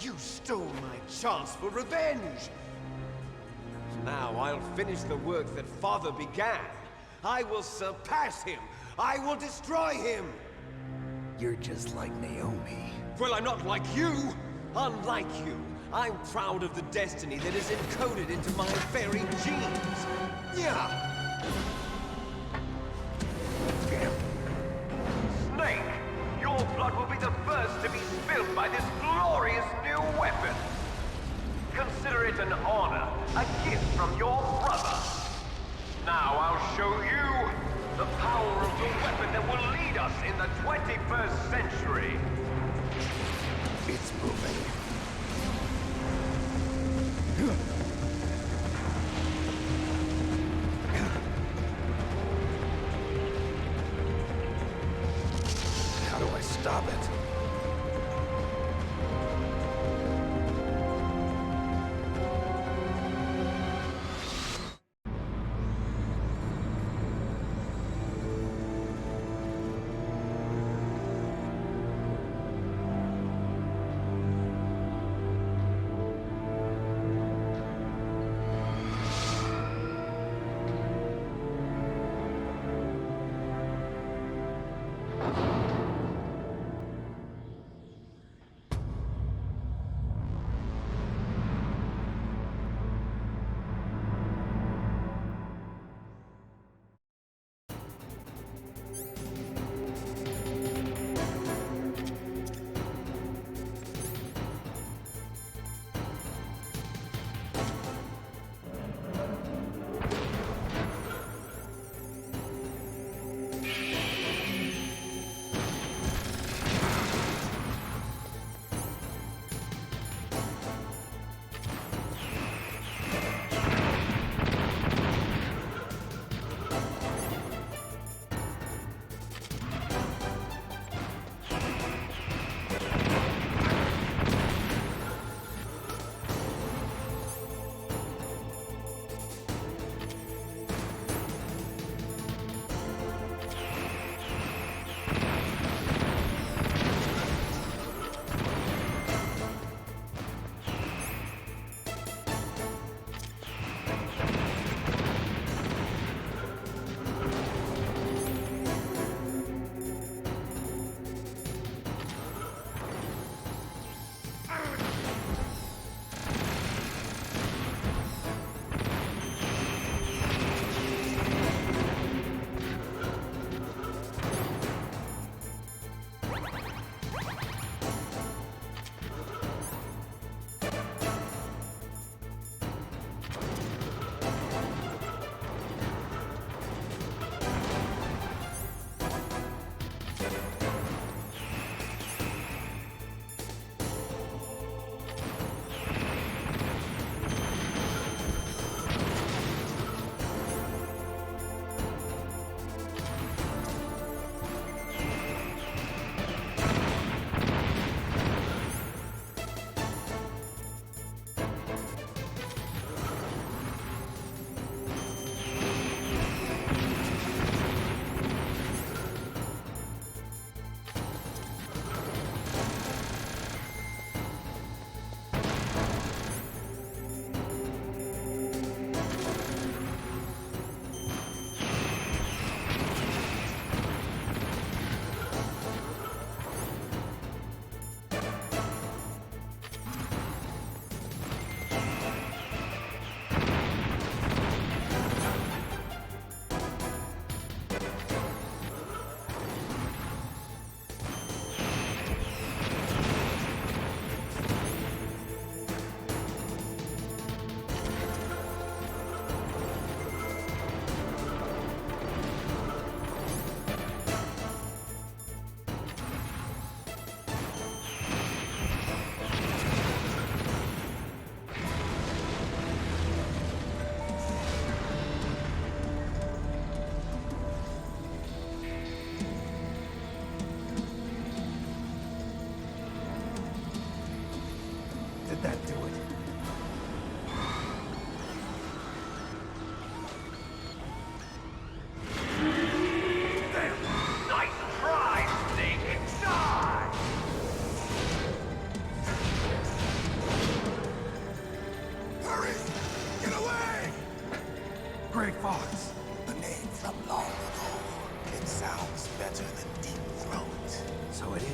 You stole my chance for revenge! Now I'll finish the work that Father began. I will surpass him! I will destroy him! You're just like Naomi. Well, I'm not like you! Unlike you, I'm proud of the destiny that is encoded into my very genes! Yeah! Snake, your blood will be the first to be spilled by this glorious new weapon! Consider it an honor, a gift from your brother. Now I'll show you the power of the weapon that will lead us in the 21st century. It's moving. How do I stop it?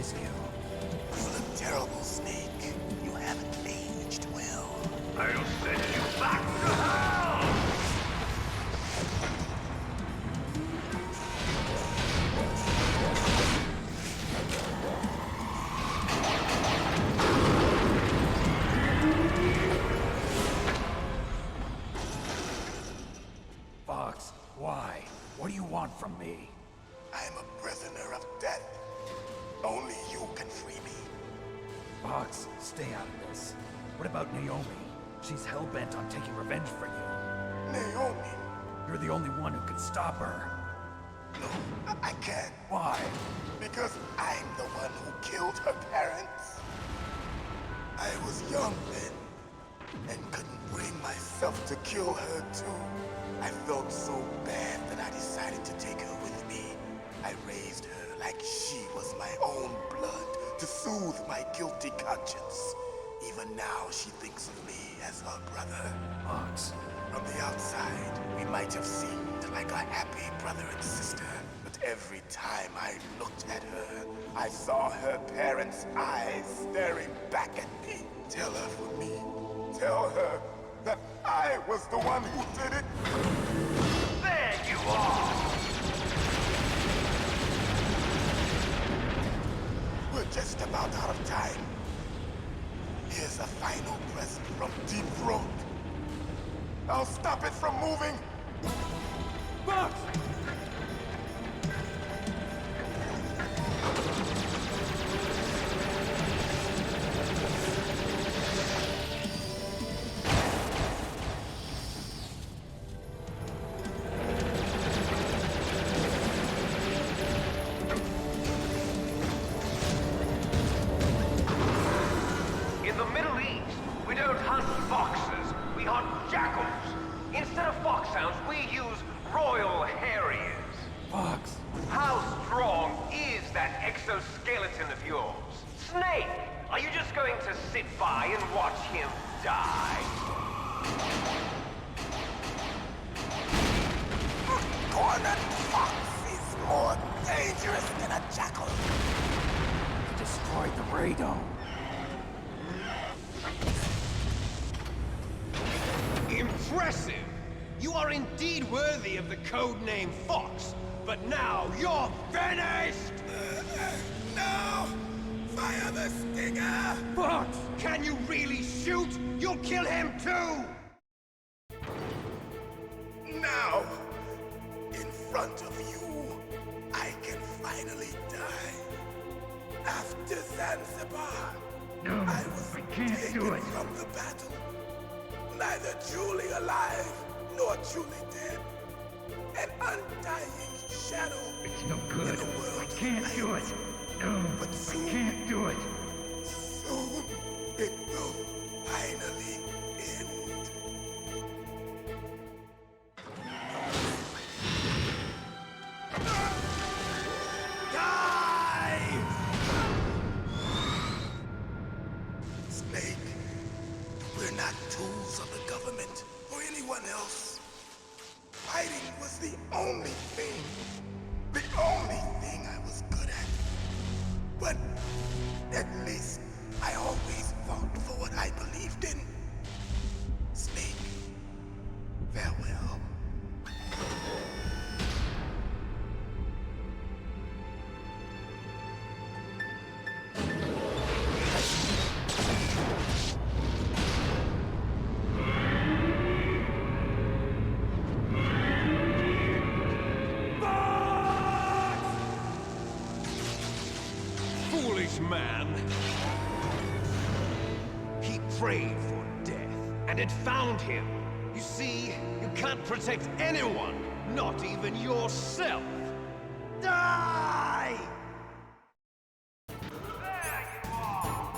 kills you. You look terrible, Snake. You haven't aged well. I'll send you back to hell! Fox, why? What do you want from me? I'm a prisoner of death. Only you can free me. Fox, stay out of this. What about Naomi? She's hell-bent on taking revenge for you. Naomi? You're the only one who can stop her. No, I can't. Why? Because I'm the one who killed her parents. I was young then, and couldn't bring myself to kill her too. I felt so bad that I decided to take her with me. I raised her like she was my own blood to soothe my guilty conscience. Even now, she thinks of me as her brother. Fox. From the outside, we might have seemed like a happy brother and sister. But every time I looked at her, I saw her parents' eyes staring back at me. Tell her for me. Tell her that I was the one who did it. There you are! We're just about out of time. Here's a final present from Deep Throat. I'll stop it from moving. Fox! In the Middle East, we don't hunt foxes, we hunt jackals. Instead of foxhounds, we use royal harriers. Fox! How strong is that exoskeleton of yours? Snake, are you just going to sit by and watch him die? Cornered fox is more dangerous than a jackal. You destroyed the radome. Impressive! You are indeed worthy of the codename Fox, but now you're finished! No! Fire the stinger! Fox! Can you really shoot? You'll kill him too! Now, in front of you, I can finally die. After Zanzibar, No, I was can't taken do it. from the battle. Neither truly alive, nor truly dead. An undying shadow. It's no in good. a world I of can't do it. light. No, But I soon, can't do it. soon, it will finally end. Die! Snake, we're not tools of the government or anyone else. Fighting was the only thing I was good at. But at least I always fought for what I believed in. Snake, farewell. Foolish man! He prayed for death, and it found him. You see, you can't protect anyone, not even yourself. Die! There you are!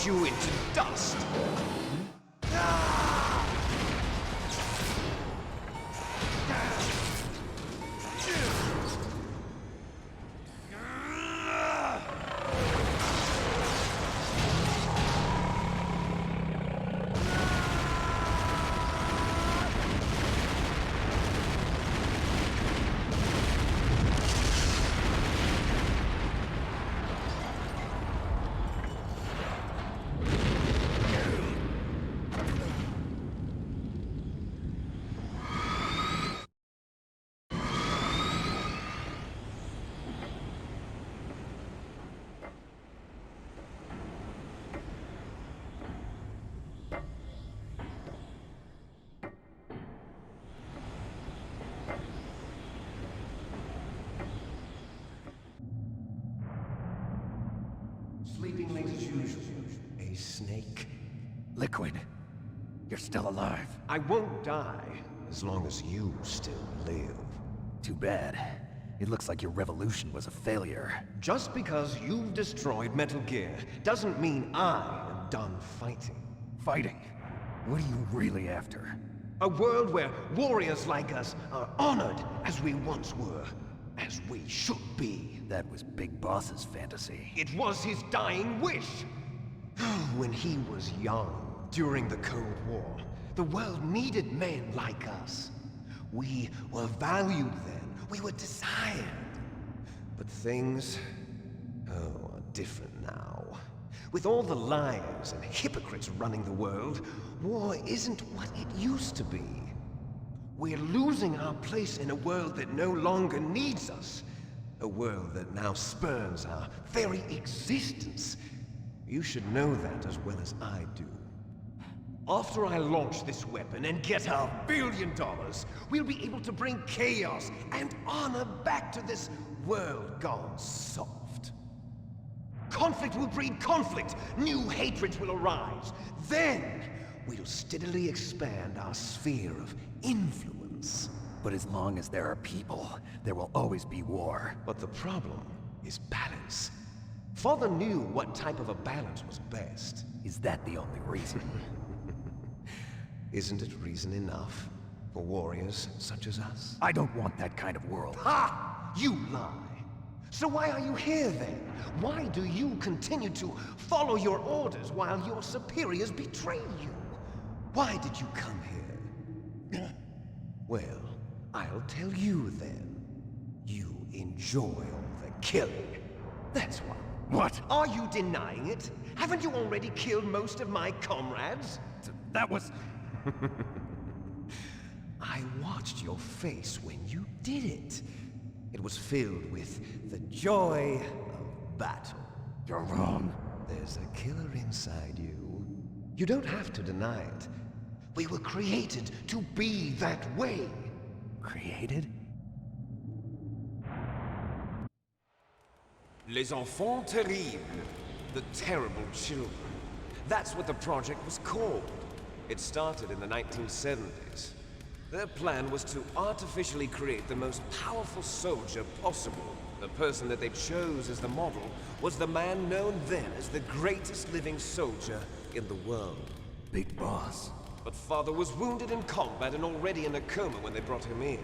crunch you into dust. Sleeping late as usual. A snake. Liquid, you're still alive. I won't die as long as you still live. Too bad. It looks like your revolution was a failure. Just because you've destroyed Metal Gear doesn't mean I am done fighting. Fighting? What are you really after? A world where warriors like us are honored as we once were, as we should be. That was Big Boss's fantasy. It was his dying wish. When he was young, during the Cold War, the world needed men like us. We were valued then. We were desired. But things, are different now. With all the liars and hypocrites running the world, war isn't what it used to be. We're losing our place in a world that no longer needs us. A world that now spurns our very existence. You should know that as well as I do. After I launch this weapon and get our $1 billion, we'll be able to bring chaos and honor back to this world gone soft. Conflict will breed conflict. New hatreds will arise. Then, we'll steadily expand our sphere of influence. But as long as there are people, there will always be war. But the problem is balance. Father knew what type of a balance was best. Is that the only reason? Isn't it reason enough for warriors such as us? I don't want that kind of world. Ha! You lie! So why are you here then? Why do you continue to follow your orders while your superiors betray you? Why did you come here? Well, I'll tell you then. You enjoy all the killing. That's why. What? Are you denying it? Haven't you already killed most of my comrades? That was... I watched your face when you did it. It was filled with the joy of battle. You're wrong. There's a killer inside you. You don't have to deny it. We were created to be that way. Created? Les enfants terribles. The terrible children. That's what the project was called. It started in the 1970s. Their plan was to artificially create the most powerful soldier possible. The person that they chose as the model was the man known then as the greatest living soldier in the world. Big Boss. But Father was wounded in combat and already in a coma when they brought him in.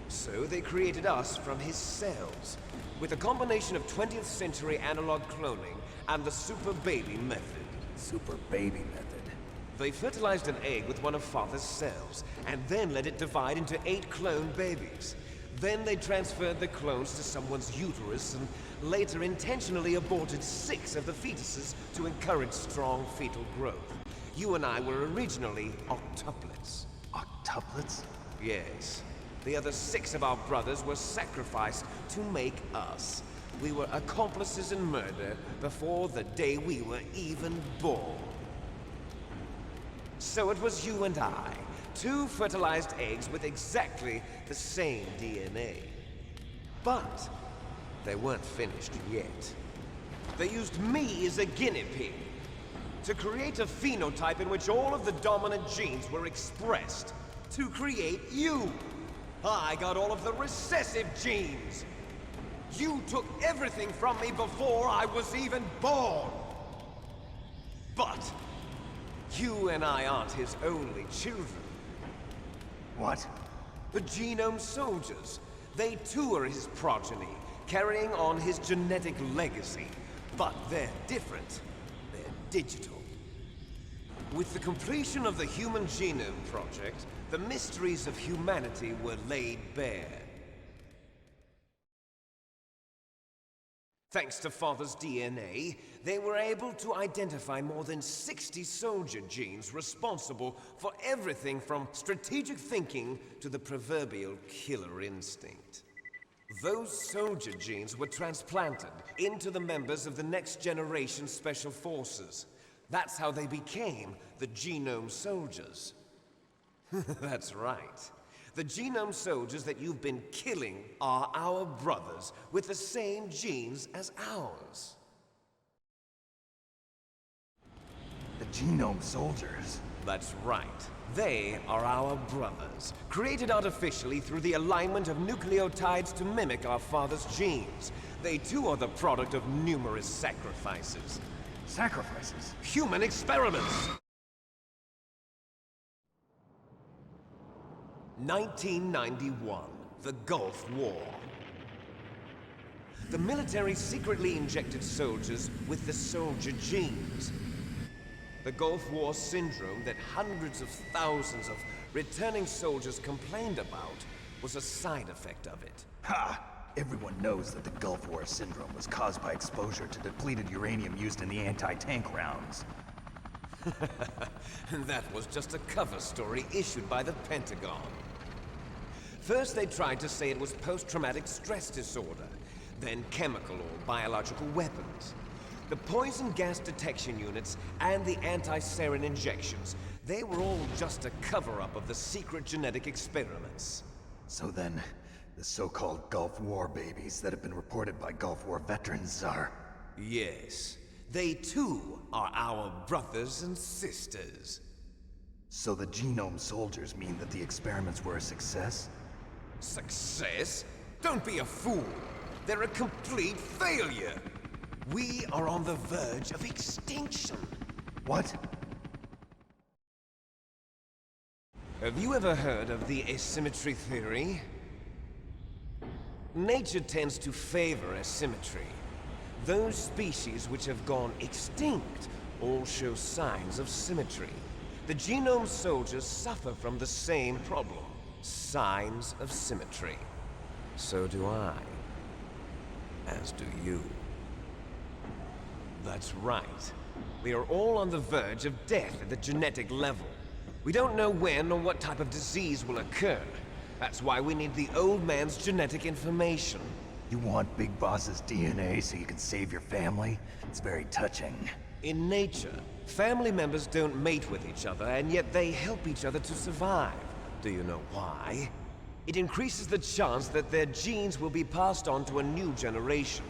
So they created us from his cells, with a combination of 20th century analog cloning and the super baby method. Super baby method. They fertilized an egg with one of Father's cells, and then let it divide into 8 clone babies. Then they transferred the clones to someone's uterus, and later intentionally aborted 6 of the fetuses to encourage strong fetal growth. You and I were originally octuplets. Octuplets? Yes. The other 6 of our brothers were sacrificed to make us. We were accomplices in murder before the day we were even born. So it was you and I, 2 fertilized eggs with exactly the same DNA. But they weren't finished yet. They used me as a guinea pig to create a phenotype in which all of the dominant genes were expressed. To create you. I got all of the recessive genes. You took everything from me before I was even born. But you and I aren't his only children. What? The Genome Soldiers. They too are his progeny, carrying on his genetic legacy. But they're different. They're digital. With the completion of the Human Genome Project, the mysteries of humanity were laid bare. Thanks to Father's DNA, they were able to identify more than 60 soldier genes responsible for everything from strategic thinking to the proverbial killer instinct. Those soldier genes were transplanted into the members of the next generation Special Forces. That's how they became the Genome Soldiers. That's right. The Genome Soldiers that you've been killing are our brothers with the same genes as ours. The Genome Soldiers? That's right. They are our brothers, created artificially through the alignment of nucleotides to mimic our father's genes. They too are the product of numerous sacrifices. Sacrifices? Human experiments! 1991, the Gulf War. The military secretly injected soldiers with the soldier genes. The Gulf War syndrome that hundreds of thousands of returning soldiers complained about was a side effect of it. Ha! Everyone knows that the Gulf War syndrome was caused by exposure to depleted uranium used in the anti-tank rounds. That was just a cover story issued by the Pentagon. First they tried to say it was post-traumatic stress disorder, then chemical or biological weapons. The poison gas detection units and the anti-sarin injections, they were all just a cover-up of the secret genetic experiments. So then, the so-called Gulf War babies that have been reported by Gulf War veterans are... Yes. They too are our brothers and sisters. So the Genome Soldiers mean that the experiments were a success? Success? Don't be a fool. They're a complete failure. We are on the verge of extinction. What? Have you ever heard of the asymmetry theory? Nature tends to favor asymmetry. Those species which have gone extinct all show signs of symmetry. The Genome Soldiers suffer from the same problem. Signs of symmetry. So do I. As do you. That's right. We are all on the verge of death at the genetic level. We don't know when or what type of disease will occur. That's why we need the old man's genetic information. You want Big Boss's DNA so you can save your family? It's very touching. In nature, family members don't mate with each other, and yet they help each other to survive. Do you know why? It increases the chance that their genes will be passed on to a new generation.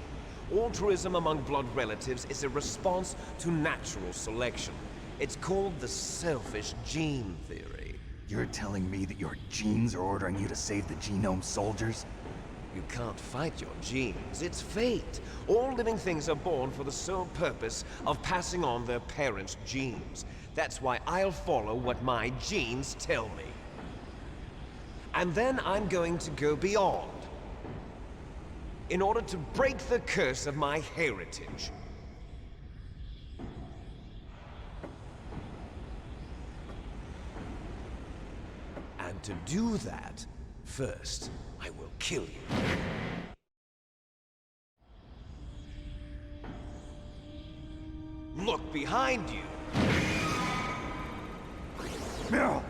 Altruism among blood relatives is a response to natural selection. It's called the selfish gene theory. You're telling me that your genes are ordering you to save the Genome Soldiers? You can't fight your genes. It's fate. All living things are born for the sole purpose of passing on their parents' genes. That's why I'll follow what my genes tell me. And then I'm going to go beyond, in order to break the curse of my heritage. And to do that, first, I will kill you. Look behind you! Meryl!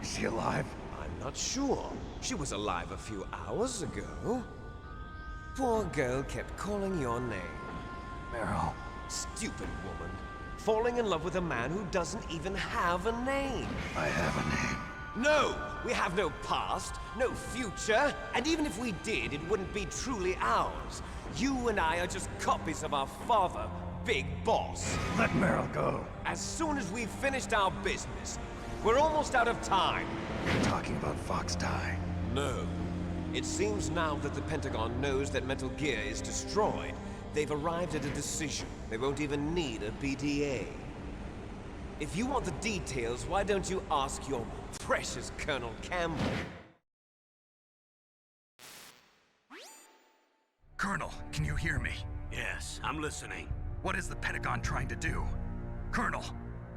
Is she alive? I'm not sure. She was alive a few hours ago. Poor girl kept calling your name. Meryl. Stupid woman. Falling in love with a man who doesn't even have a name. I have a name. No! We have no past, no future, and even if we did, it wouldn't be truly ours. You and I are just copies of our father, Big Boss. Let Meryl go. As soon as we've finished our business, we're almost out of time. You're talking about Fox Die. No. It seems now that the Pentagon knows that Metal Gear is destroyed, they've arrived at a decision. They won't even need a PTA. If you want the details, why don't you ask your precious Colonel Campbell? Colonel, can you hear me? Yes, I'm listening. What is the Pentagon trying to do? Colonel,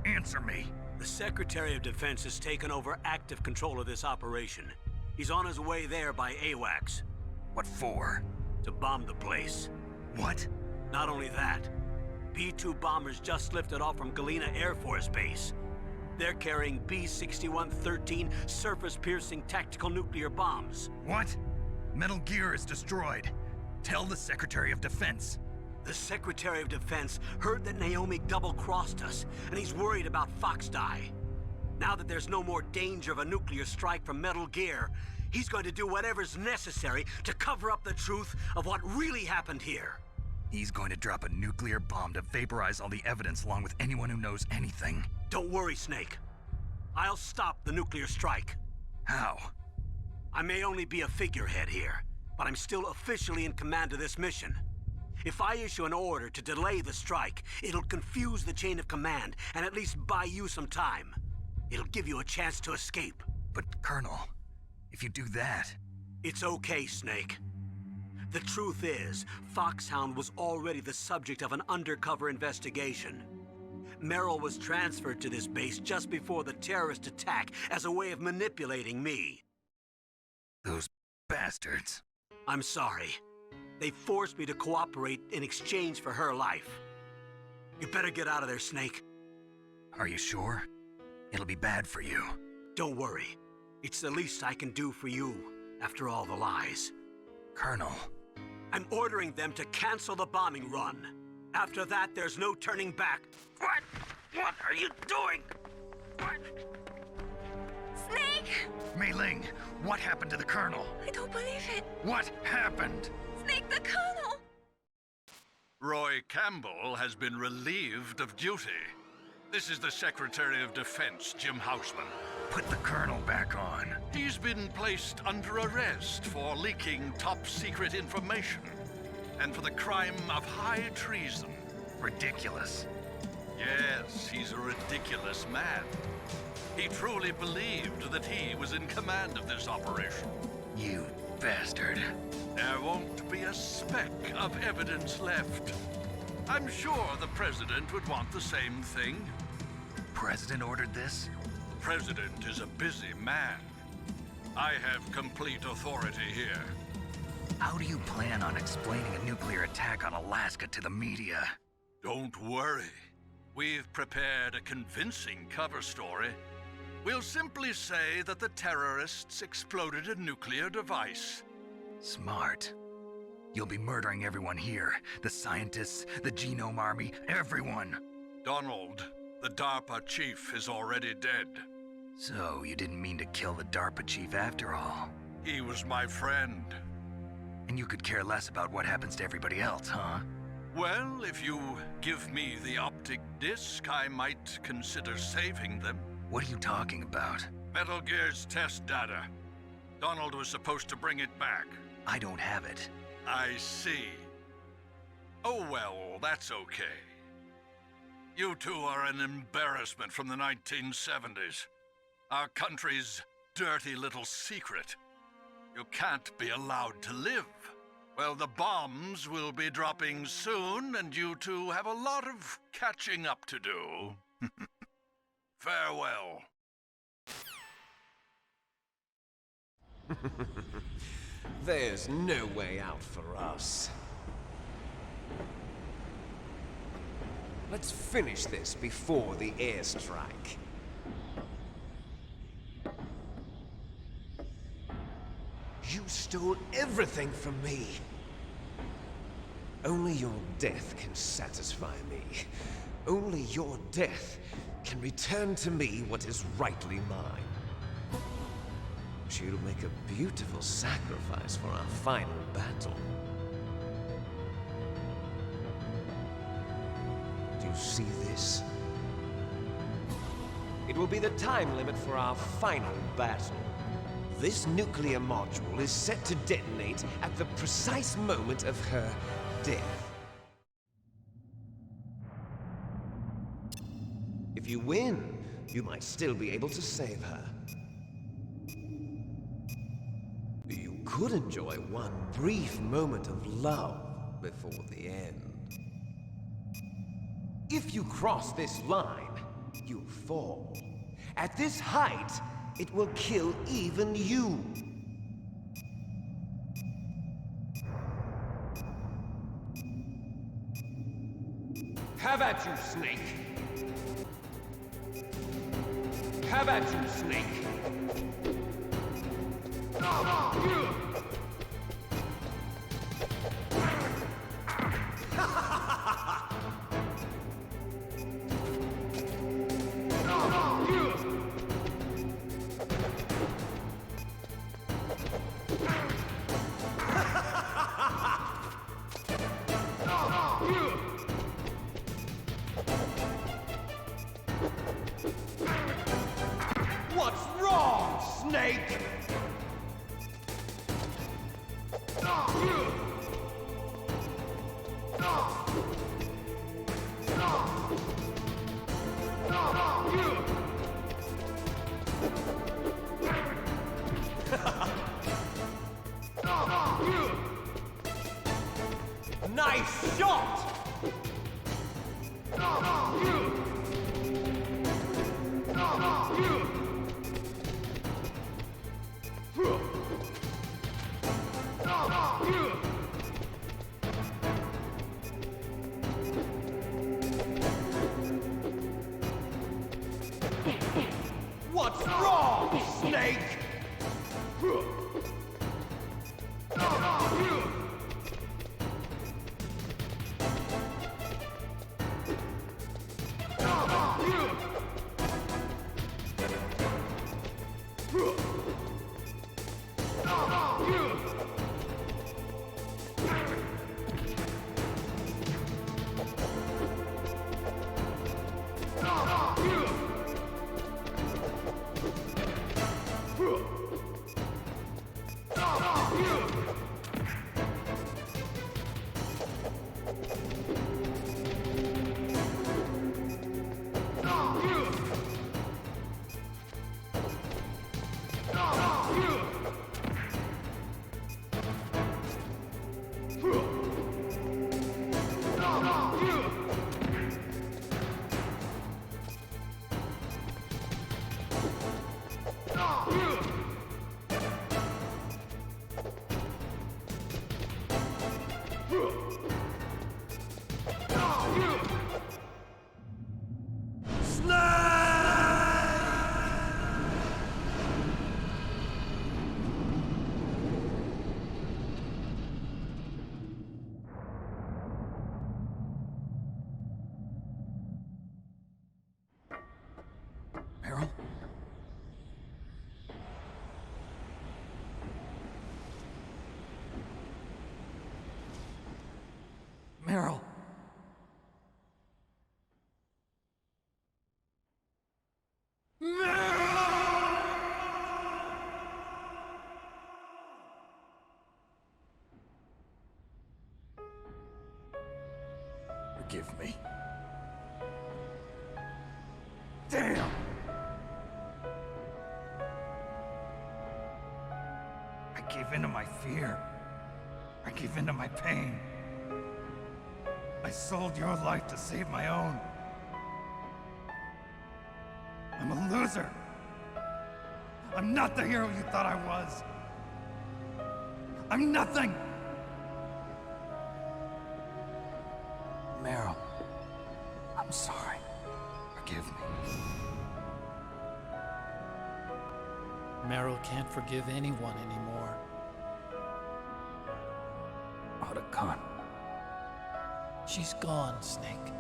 answer me. The Secretary of Defense has taken over active control of this operation. He's on his way there by AWACS. What for? To bomb the place. What? Not only that, B-2 bombers just lifted off from Galena Air Force Base. They're carrying B-6113 surface-piercing tactical nuclear bombs. What? Metal Gear is destroyed. Tell the Secretary of Defense. The Secretary of Defense heard that Naomi double-crossed us, and he's worried about Fox Die. Now that there's no more danger of a nuclear strike from Metal Gear, he's going to do whatever's necessary to cover up the truth of what really happened here. He's going to drop a nuclear bomb to vaporize all the evidence along with anyone who knows anything. Don't worry, Snake. I'll stop the nuclear strike. How? I may only be a figurehead here, but I'm still officially in command of this mission. If I issue an order to delay the strike, it'll confuse the chain of command and at least buy you some time. It'll give you a chance to escape. But, Colonel, if you do that... It's okay, Snake. The truth is, Foxhound was already the subject of an undercover investigation. Merrill was transferred to this base just before the terrorist attack as a way of manipulating me. Those bastards. I'm sorry. They forced me to cooperate in exchange for her life. You better get out of there, Snake. Are you sure? It'll be bad for you. Don't worry. It's the least I can do for you, after all the lies. Colonel. I'm ordering them to cancel the bombing run. After that, there's no turning back. What? What are you doing? What? Snake! Mei Ling, what happened to the Colonel? I don't believe it. What happened? Snake, the Colonel! Roy Campbell has been relieved of duty. This is the Secretary of Defense, Jim Houseman. Put the Colonel back on. He's been placed under arrest for leaking top-secret information and for the crime of high treason. Ridiculous. Yes, he's a ridiculous man. He truly believed that he was in command of this operation. You bastard. There won't be a speck of evidence left. I'm sure the President would want the same thing. President ordered this? The President is a busy man. I have complete authority here. How do you plan on explaining a nuclear attack on Alaska to the media? Don't worry. We've prepared a convincing cover story. We'll simply say that the terrorists exploded a nuclear device. Smart. You'll be murdering everyone here. The scientists, the Genome Army, everyone. Donald, the DARPA chief, is already dead. So, you didn't mean to kill the DARPA chief after all? He was my friend. And you could care less about what happens to everybody else, huh? Well, if you give me the optic disc, I might consider saving them. What are you talking about? Metal Gear's test data. Donald was supposed to bring it back. I don't have it. I see. Oh well, that's okay. You two are an embarrassment from the 1970s. Our country's dirty little secret. You can't be allowed to live. Well, the bombs will be dropping soon, and you two have a lot of catching up to do. Farewell. There's no way out for us. Let's finish this before the airstrike. You stole everything from me. Only your death can satisfy me. Only your death can return to me what is rightly mine. She'll make a beautiful sacrifice for our final battle. Do you see this? It will be the time limit for our final battle. This nuclear module is set to detonate at the precise moment of her death. If you win, you might still be able to save her. You could enjoy one brief moment of love before the end. If you cross this line, you'll fall. At this height, it will kill even you. Have at you, Snake. Have at you, Snake. What's wrong, Snake? Nice shot! What's wrong, Snake? Meryl? Meryl! Forgive me. Damn! I gave in to my fear. I gave in to my pain. I sold your life to save my own. I'm a loser. I'm not the hero you thought I was. I'm nothing! Meryl, I'm sorry. Forgive me. Meryl can't forgive anyone anymore. Otacon. She's gone, Snake.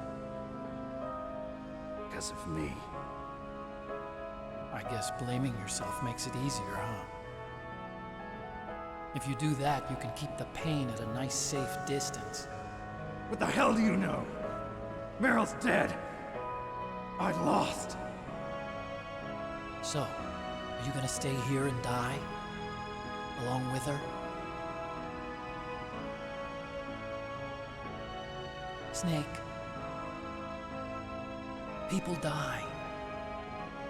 Because of me. I guess blaming yourself makes it easier, huh? If you do that, you can keep the pain at a nice, safe distance. What the hell do you know? Meryl's dead. I lost. So, are you gonna stay here and die? Along with her? Snake. People die.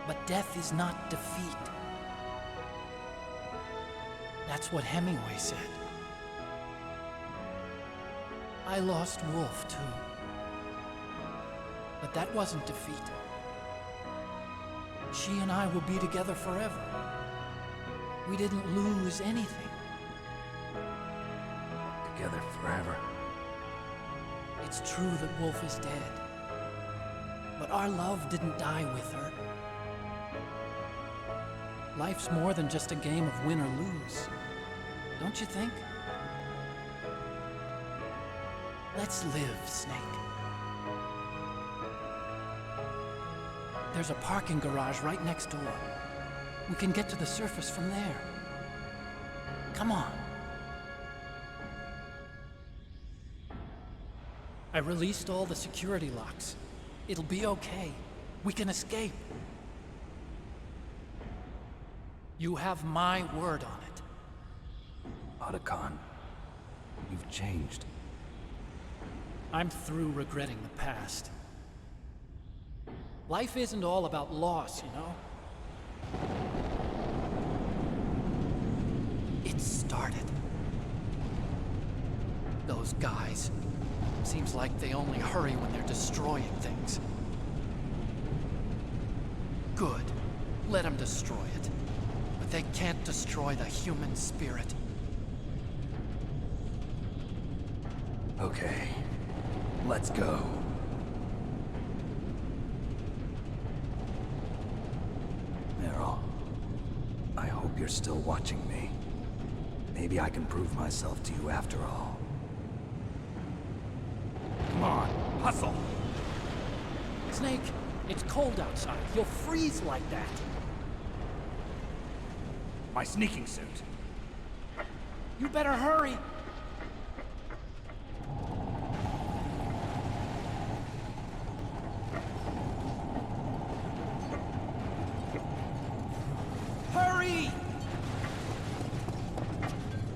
But death is not defeat. That's what Hemingway said. I lost Wolf, too. But that wasn't defeat. She and I will be together forever. We didn't lose anything. Together forever. It's true that Wolf is dead. But our love didn't die with her. Life's more than just a game of win or lose. Don't you think? Let's live, Snake. There's a parking garage right next door. We can get to the surface from there. Come on. I released all the security locks. It'll be okay. We can escape. You have my word on it. Otacon, you've changed. I'm through regretting the past. Life isn't all about loss, you know? It started. Those guys. Seems like they only hurry when they're destroying things. Good. Let them destroy it. But they can't destroy the human spirit. Okay. Let's go. Meryl, I hope you're still watching me. Maybe I can prove myself to you after all. Come on, hustle! Snake, it's cold outside. You'll freeze like that. My sneaking suit. You better hurry. Hurry!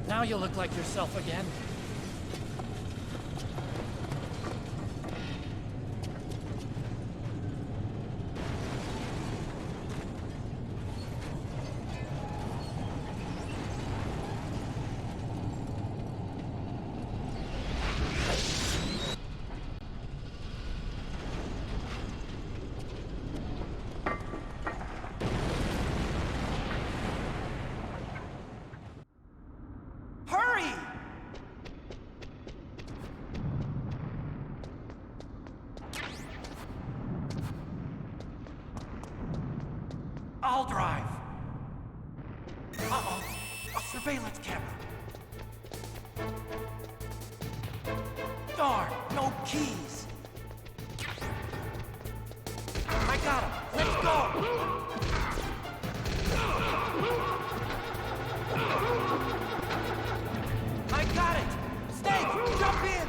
Now you look like yourself again. I'll drive. Uh-oh. A surveillance camera. Darn, no keys. I got him. Let's go. I got it. Snake, jump in.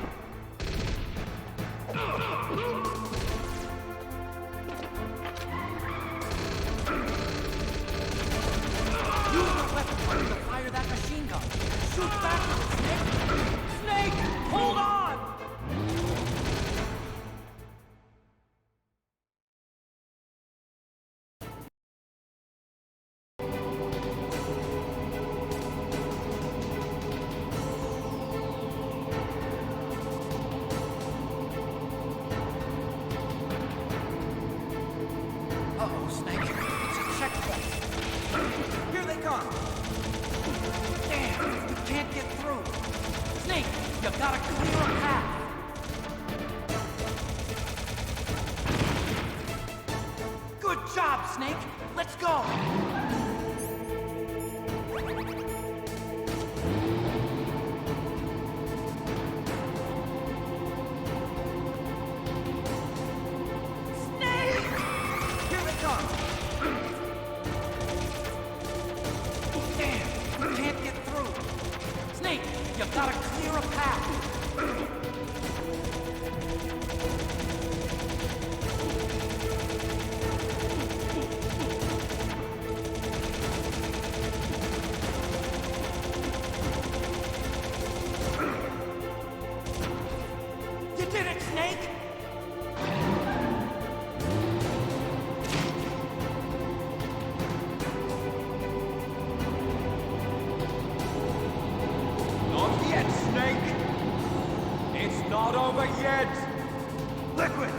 Use the weapon to fire that machine gun. Shoot back with it, Snake! Snake! Hold on! Uh-oh, Snake. It's a checkpoint. Here they come! Damn! You can't get through! Snake! You gotta clear a path! Good job, Snake! Let's go! Snake! Here they come! Damn! You can't get through! Snake! You gotta clear a path! You did it, Snake! Not over yet! Liquid!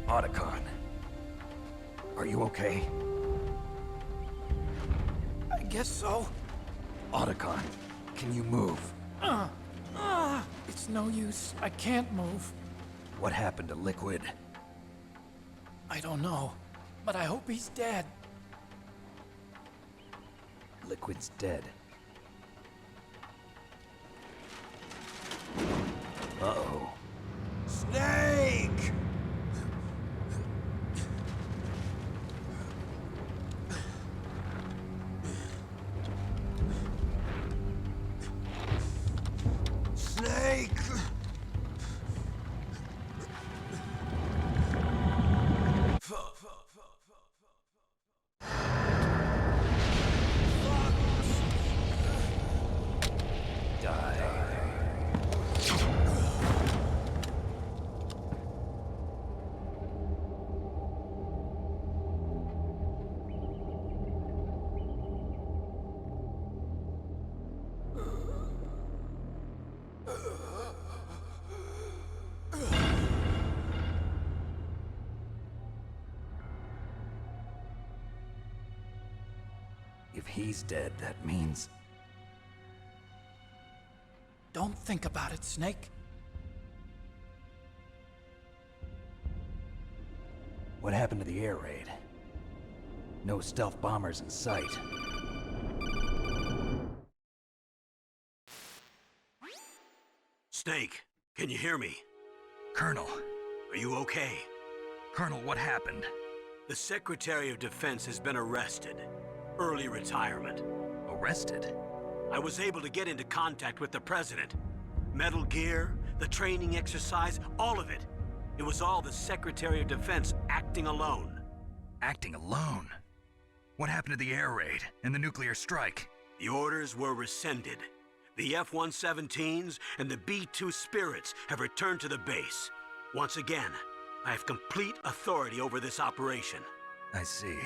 Otacon. Are you okay? I guess so. Otacon, can you move? It's no use. I can't move. What happened to Liquid? I don't know, but I hope he's dead. Liquid's dead. Uh-oh. Snake! Snake! If he's dead, that means... Don't think about it, Snake. What happened to the air raid? No stealth bombers in sight. Snake, can you hear me? Colonel. Are you okay? Colonel, what happened? The Secretary of Defense has been arrested. Early retirement. Arrested? I was able to get into contact with the President. Metal Gear, the training exercise, all of it. It was all the Secretary of Defense acting alone. Acting alone? What happened to the air raid and the nuclear strike? The orders were rescinded. The F-117s and the B-2 Spirits have returned to the base. Once again, I have complete authority over this operation. I see.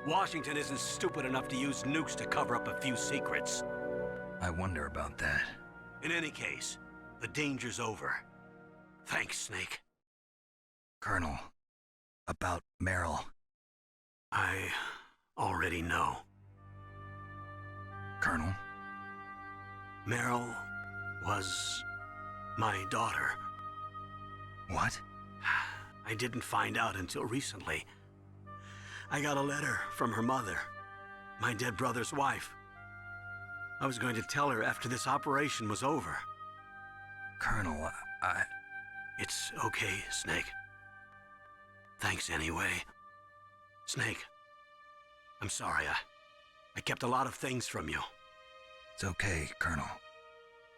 Washington isn't stupid enough to use nukes to cover up a few secrets. I wonder about that. In any case, the danger's over. Thanks, Snake. Colonel, about Meryl. I already know. Colonel? Meryl was my daughter. What? I didn't find out until recently. I got a letter from her mother, my dead brother's wife. I was going to tell her after this operation was over. Colonel, It's okay, Snake. Thanks anyway. Snake, I'm sorry. I kept a lot of things from you. It's okay, Colonel.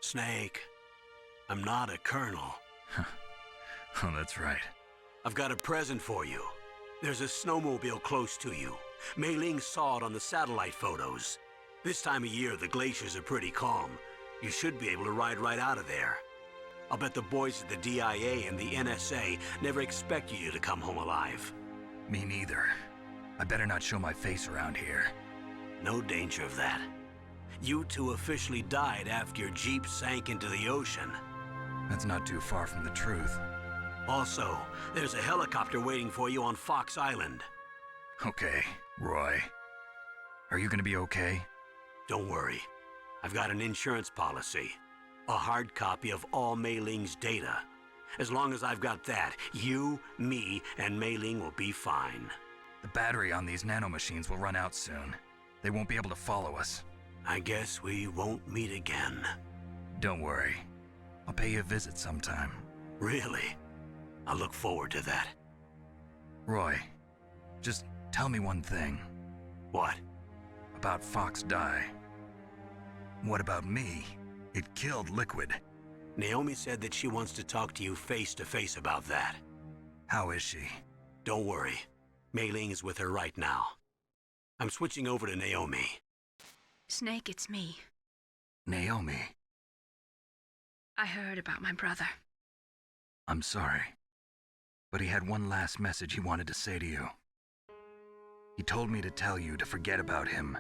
Snake, I'm not a colonel. Oh, that's right. I've got a present for you. There's a snowmobile close to you. Mei Ling saw it on the satellite photos. This time of year, the glaciers are pretty calm. You should be able to ride right out of there. I'll bet the boys at the DIA and the NSA never expected you to come home alive. Me neither. I better not show my face around here. No danger of that. You two officially died after your Jeep sank into the ocean. That's not too far from the truth. Also, there's a helicopter waiting for you on Fox Island. Okay, Roy. Are you gonna be okay? Don't worry. I've got an insurance policy. A hard copy of all Mei Ling's data. As long as I've got that, you, me, and Mei Ling will be fine. The battery on these nanomachines will run out soon. They won't be able to follow us. I guess we won't meet again. Don't worry. I'll pay you a visit sometime. Really? I look forward to that. Roy, just tell me one thing. What? About Fox Die. What about me? It killed Liquid. Naomi said that she wants to talk to you face to face about that. How is she? Don't worry. Mei Ling is with her right now. I'm switching over to Naomi. Snake, it's me. Naomi. I heard about my brother. I'm sorry. But he had one last message he wanted to say to you. He told me to tell you to forget about him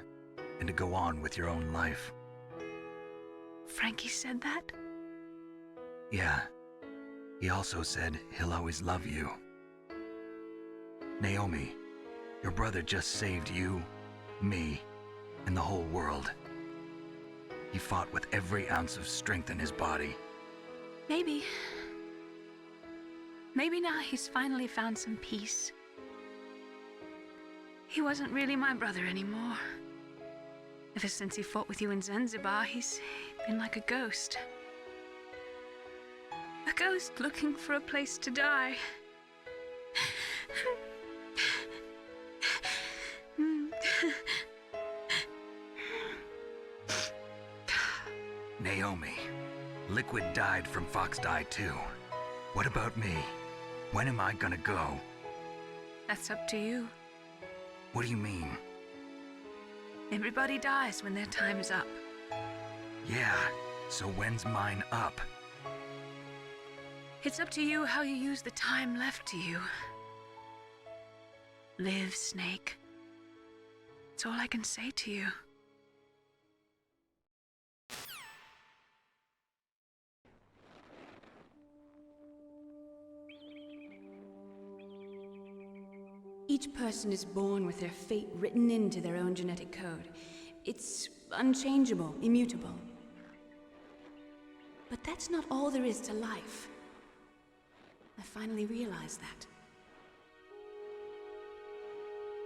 and to go on with your own life. Frankie said that? Yeah. He also said he'll always love you. Naomi, your brother just saved you, me, and the whole world. He fought with every ounce of strength in his body. Maybe. Maybe now he's finally found some peace. He wasn't really my brother anymore. Ever since he fought with you in Zanzibar, he's been like a ghost. A ghost looking for a place to die. Naomi, Liquid died from Fox Die too. What about me? When am I gonna go? That's up to you. What do you mean? Everybody dies when their time's up. Yeah, so when's mine up? It's up to you how you use the time left to you. Live, Snake. That's all I can say to you. Each person is born with their fate written into their own genetic code. It's unchangeable, immutable. But that's not all there is to life. I finally realized that.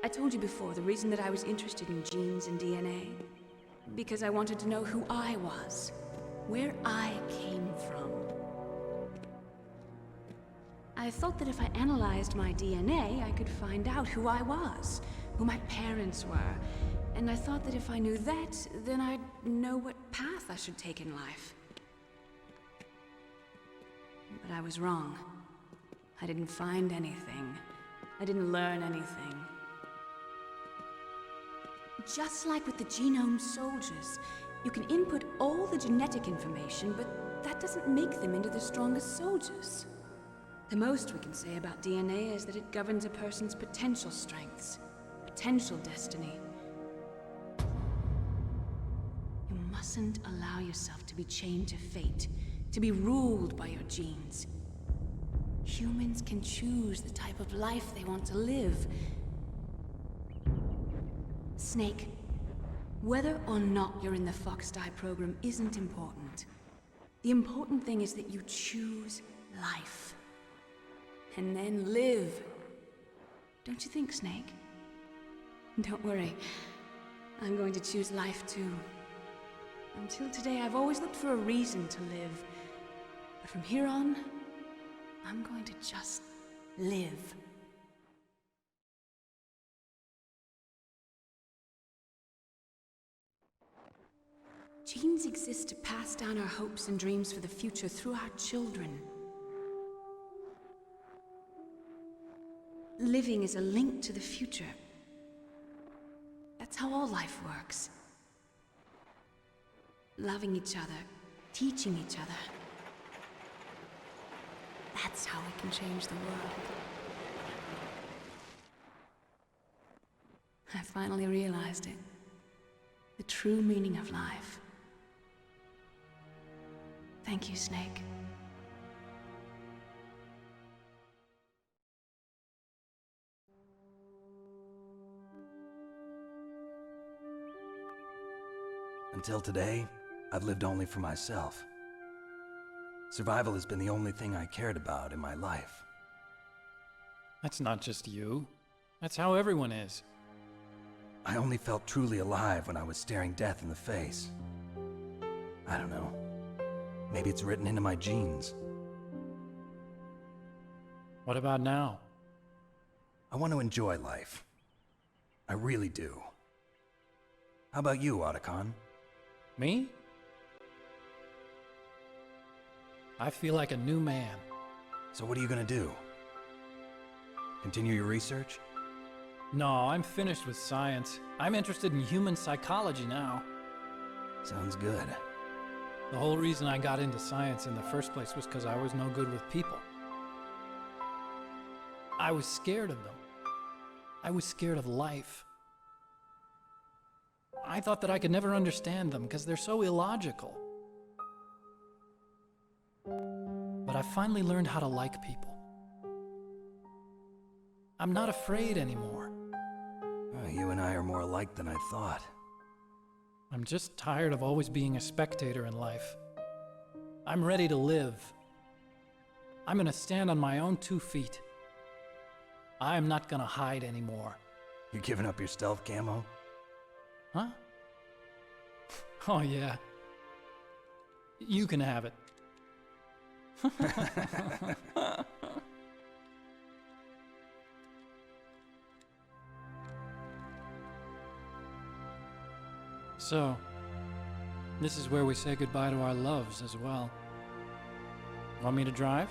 I told you before the reason that I was interested in genes and DNA. Because I wanted to know who I was, where I came from. I thought that if I analyzed my DNA, I could find out who I was, who my parents were. And I thought that if I knew that, then I'd know what path I should take in life. But I was wrong. I didn't find anything. I didn't learn anything. Just like with the genome soldiers, you can input all the genetic information, but that doesn't make them into the strongest soldiers. The most we can say about DNA is that it governs a person's potential strengths, potential destiny. You mustn't allow yourself to be chained to fate, to be ruled by your genes. Humans can choose the type of life they want to live. Snake, whether or not you're in the Fox Die program isn't important. The important thing is that you choose life. And then live. Don't you think, Snake? Don't worry. I'm going to choose life too. Until today, I've always looked for a reason to live. But from here on, I'm going to just live. Genes exist to pass down our hopes and dreams for the future through our children. Living is a link to the future. That's how all life works. Loving each other, teaching each other. That's how we can change the world. I finally realized it. The true meaning of life. Thank you, Snake. Until today, I've lived only for myself. Survival has been the only thing I cared about in my life. That's not just you. That's how everyone is. I only felt truly alive when I was staring death in the face. I don't know. Maybe it's written into my genes. What about now? I want to enjoy life. I really do. How about you, Otacon? Me? I feel like a new man. So what are you gonna do? Continue your research? No, I'm finished with science. I'm interested in human psychology now. Sounds good. The whole reason I got into science in the first place was because I was no good with people. I was scared of them. I was scared of life. I thought that I could never understand them because they're so illogical. But I finally learned how to like people. I'm not afraid anymore. You and I are more alike than I thought. I'm just tired of always being a spectator in life. I'm ready to live. I'm gonna stand on my own 2 feet. I'm not gonna hide anymore. You giving up your stealth camo? Huh? Oh yeah. You can have it. So, this is where we say goodbye to our loves as well. Want me to drive?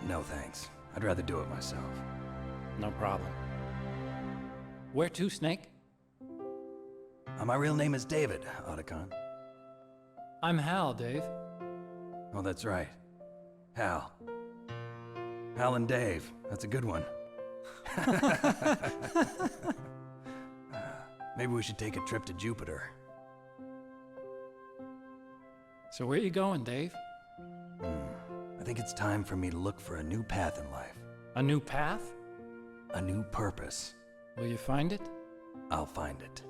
No thanks. I'd rather do it myself. No problem. Where to, Snake? My real name is David, Otacon. I'm Hal, Dave. Oh, that's right. Hal. Hal and Dave. That's a good one. Maybe we should take a trip to Jupiter. So where you going, Dave? I think it's time for me to look for a new path in life. A new path? A new purpose. Will you find it? I'll find it.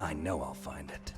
I know I'll find it.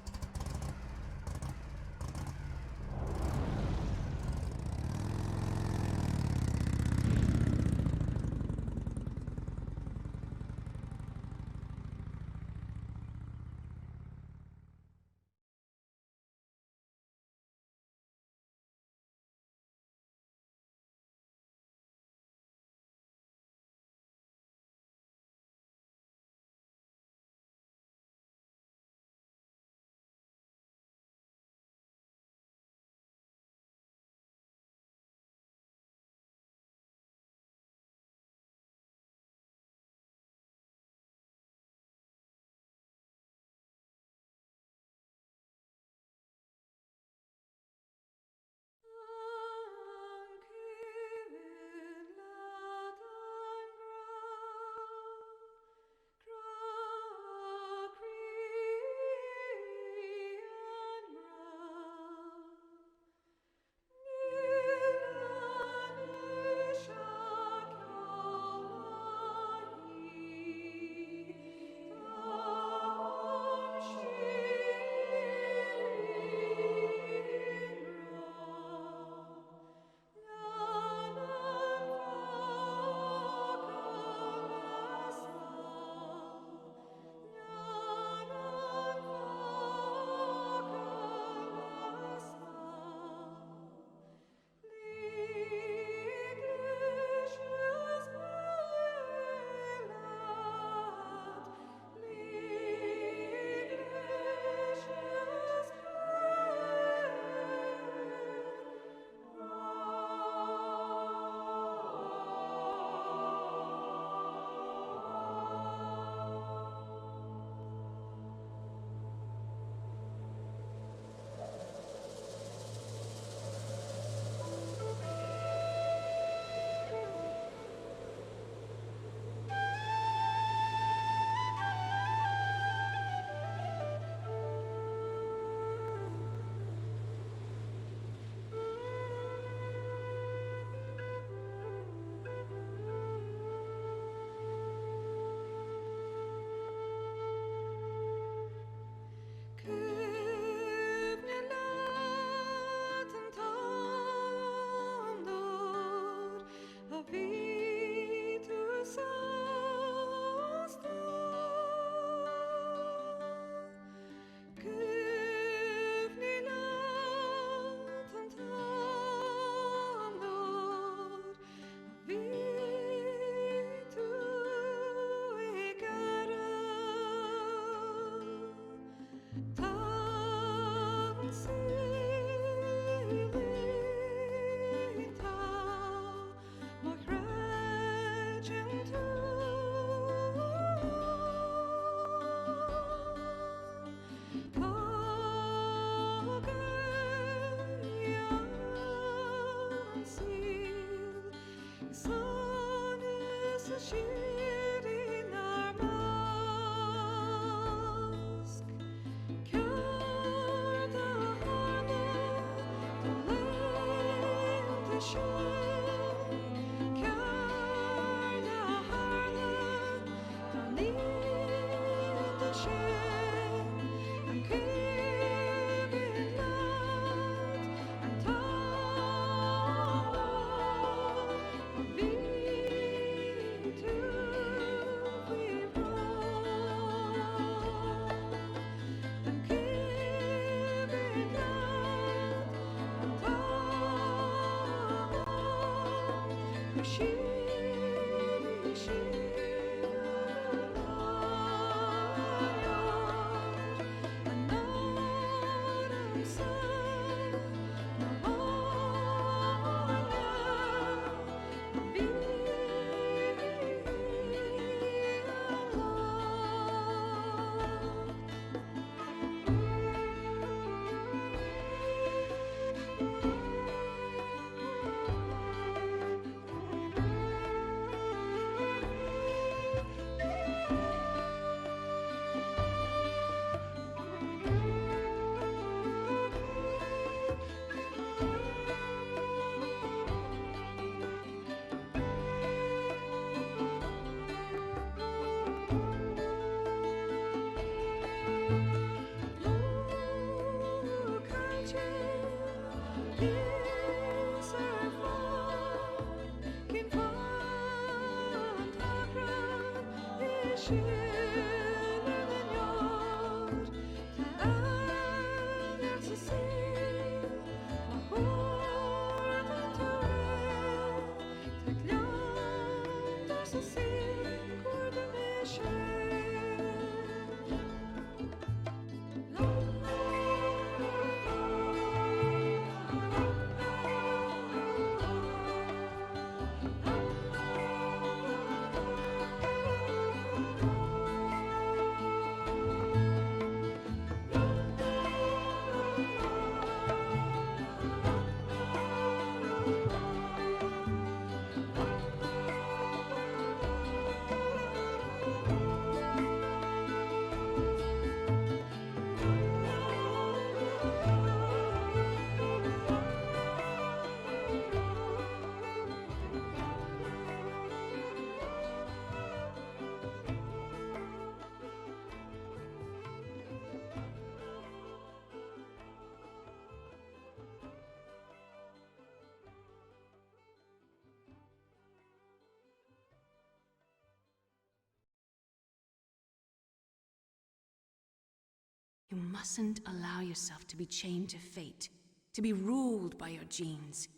You mustn't allow yourself to be chained to fate, to be ruled by your genes.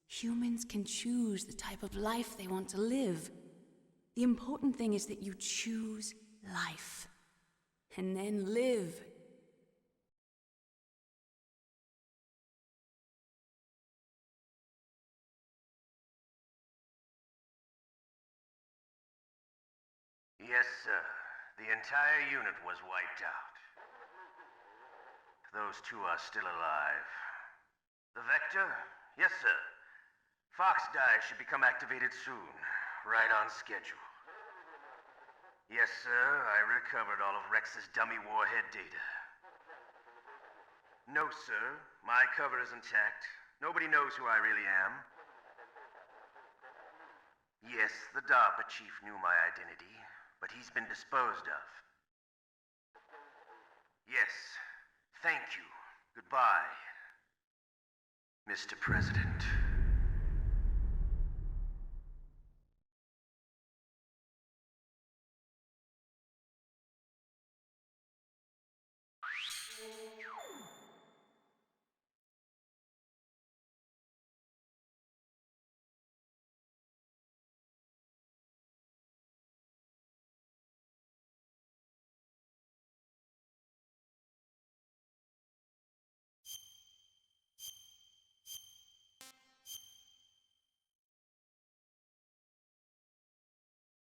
Humans can choose the type of life they want to live. The important thing is that you choose life, and then live. Yes, sir. The entire unit was wiped out. Those two are still alive. The Vector? Yes, sir. Fox Die should become activated soon. Right on schedule. Yes, sir. I recovered all of Rex's dummy warhead data. No, sir. My cover is intact. Nobody knows who I really am. Yes, the DARPA chief knew my identity, but he's been disposed of. Yes. Thank you. Goodbye, Mr. President.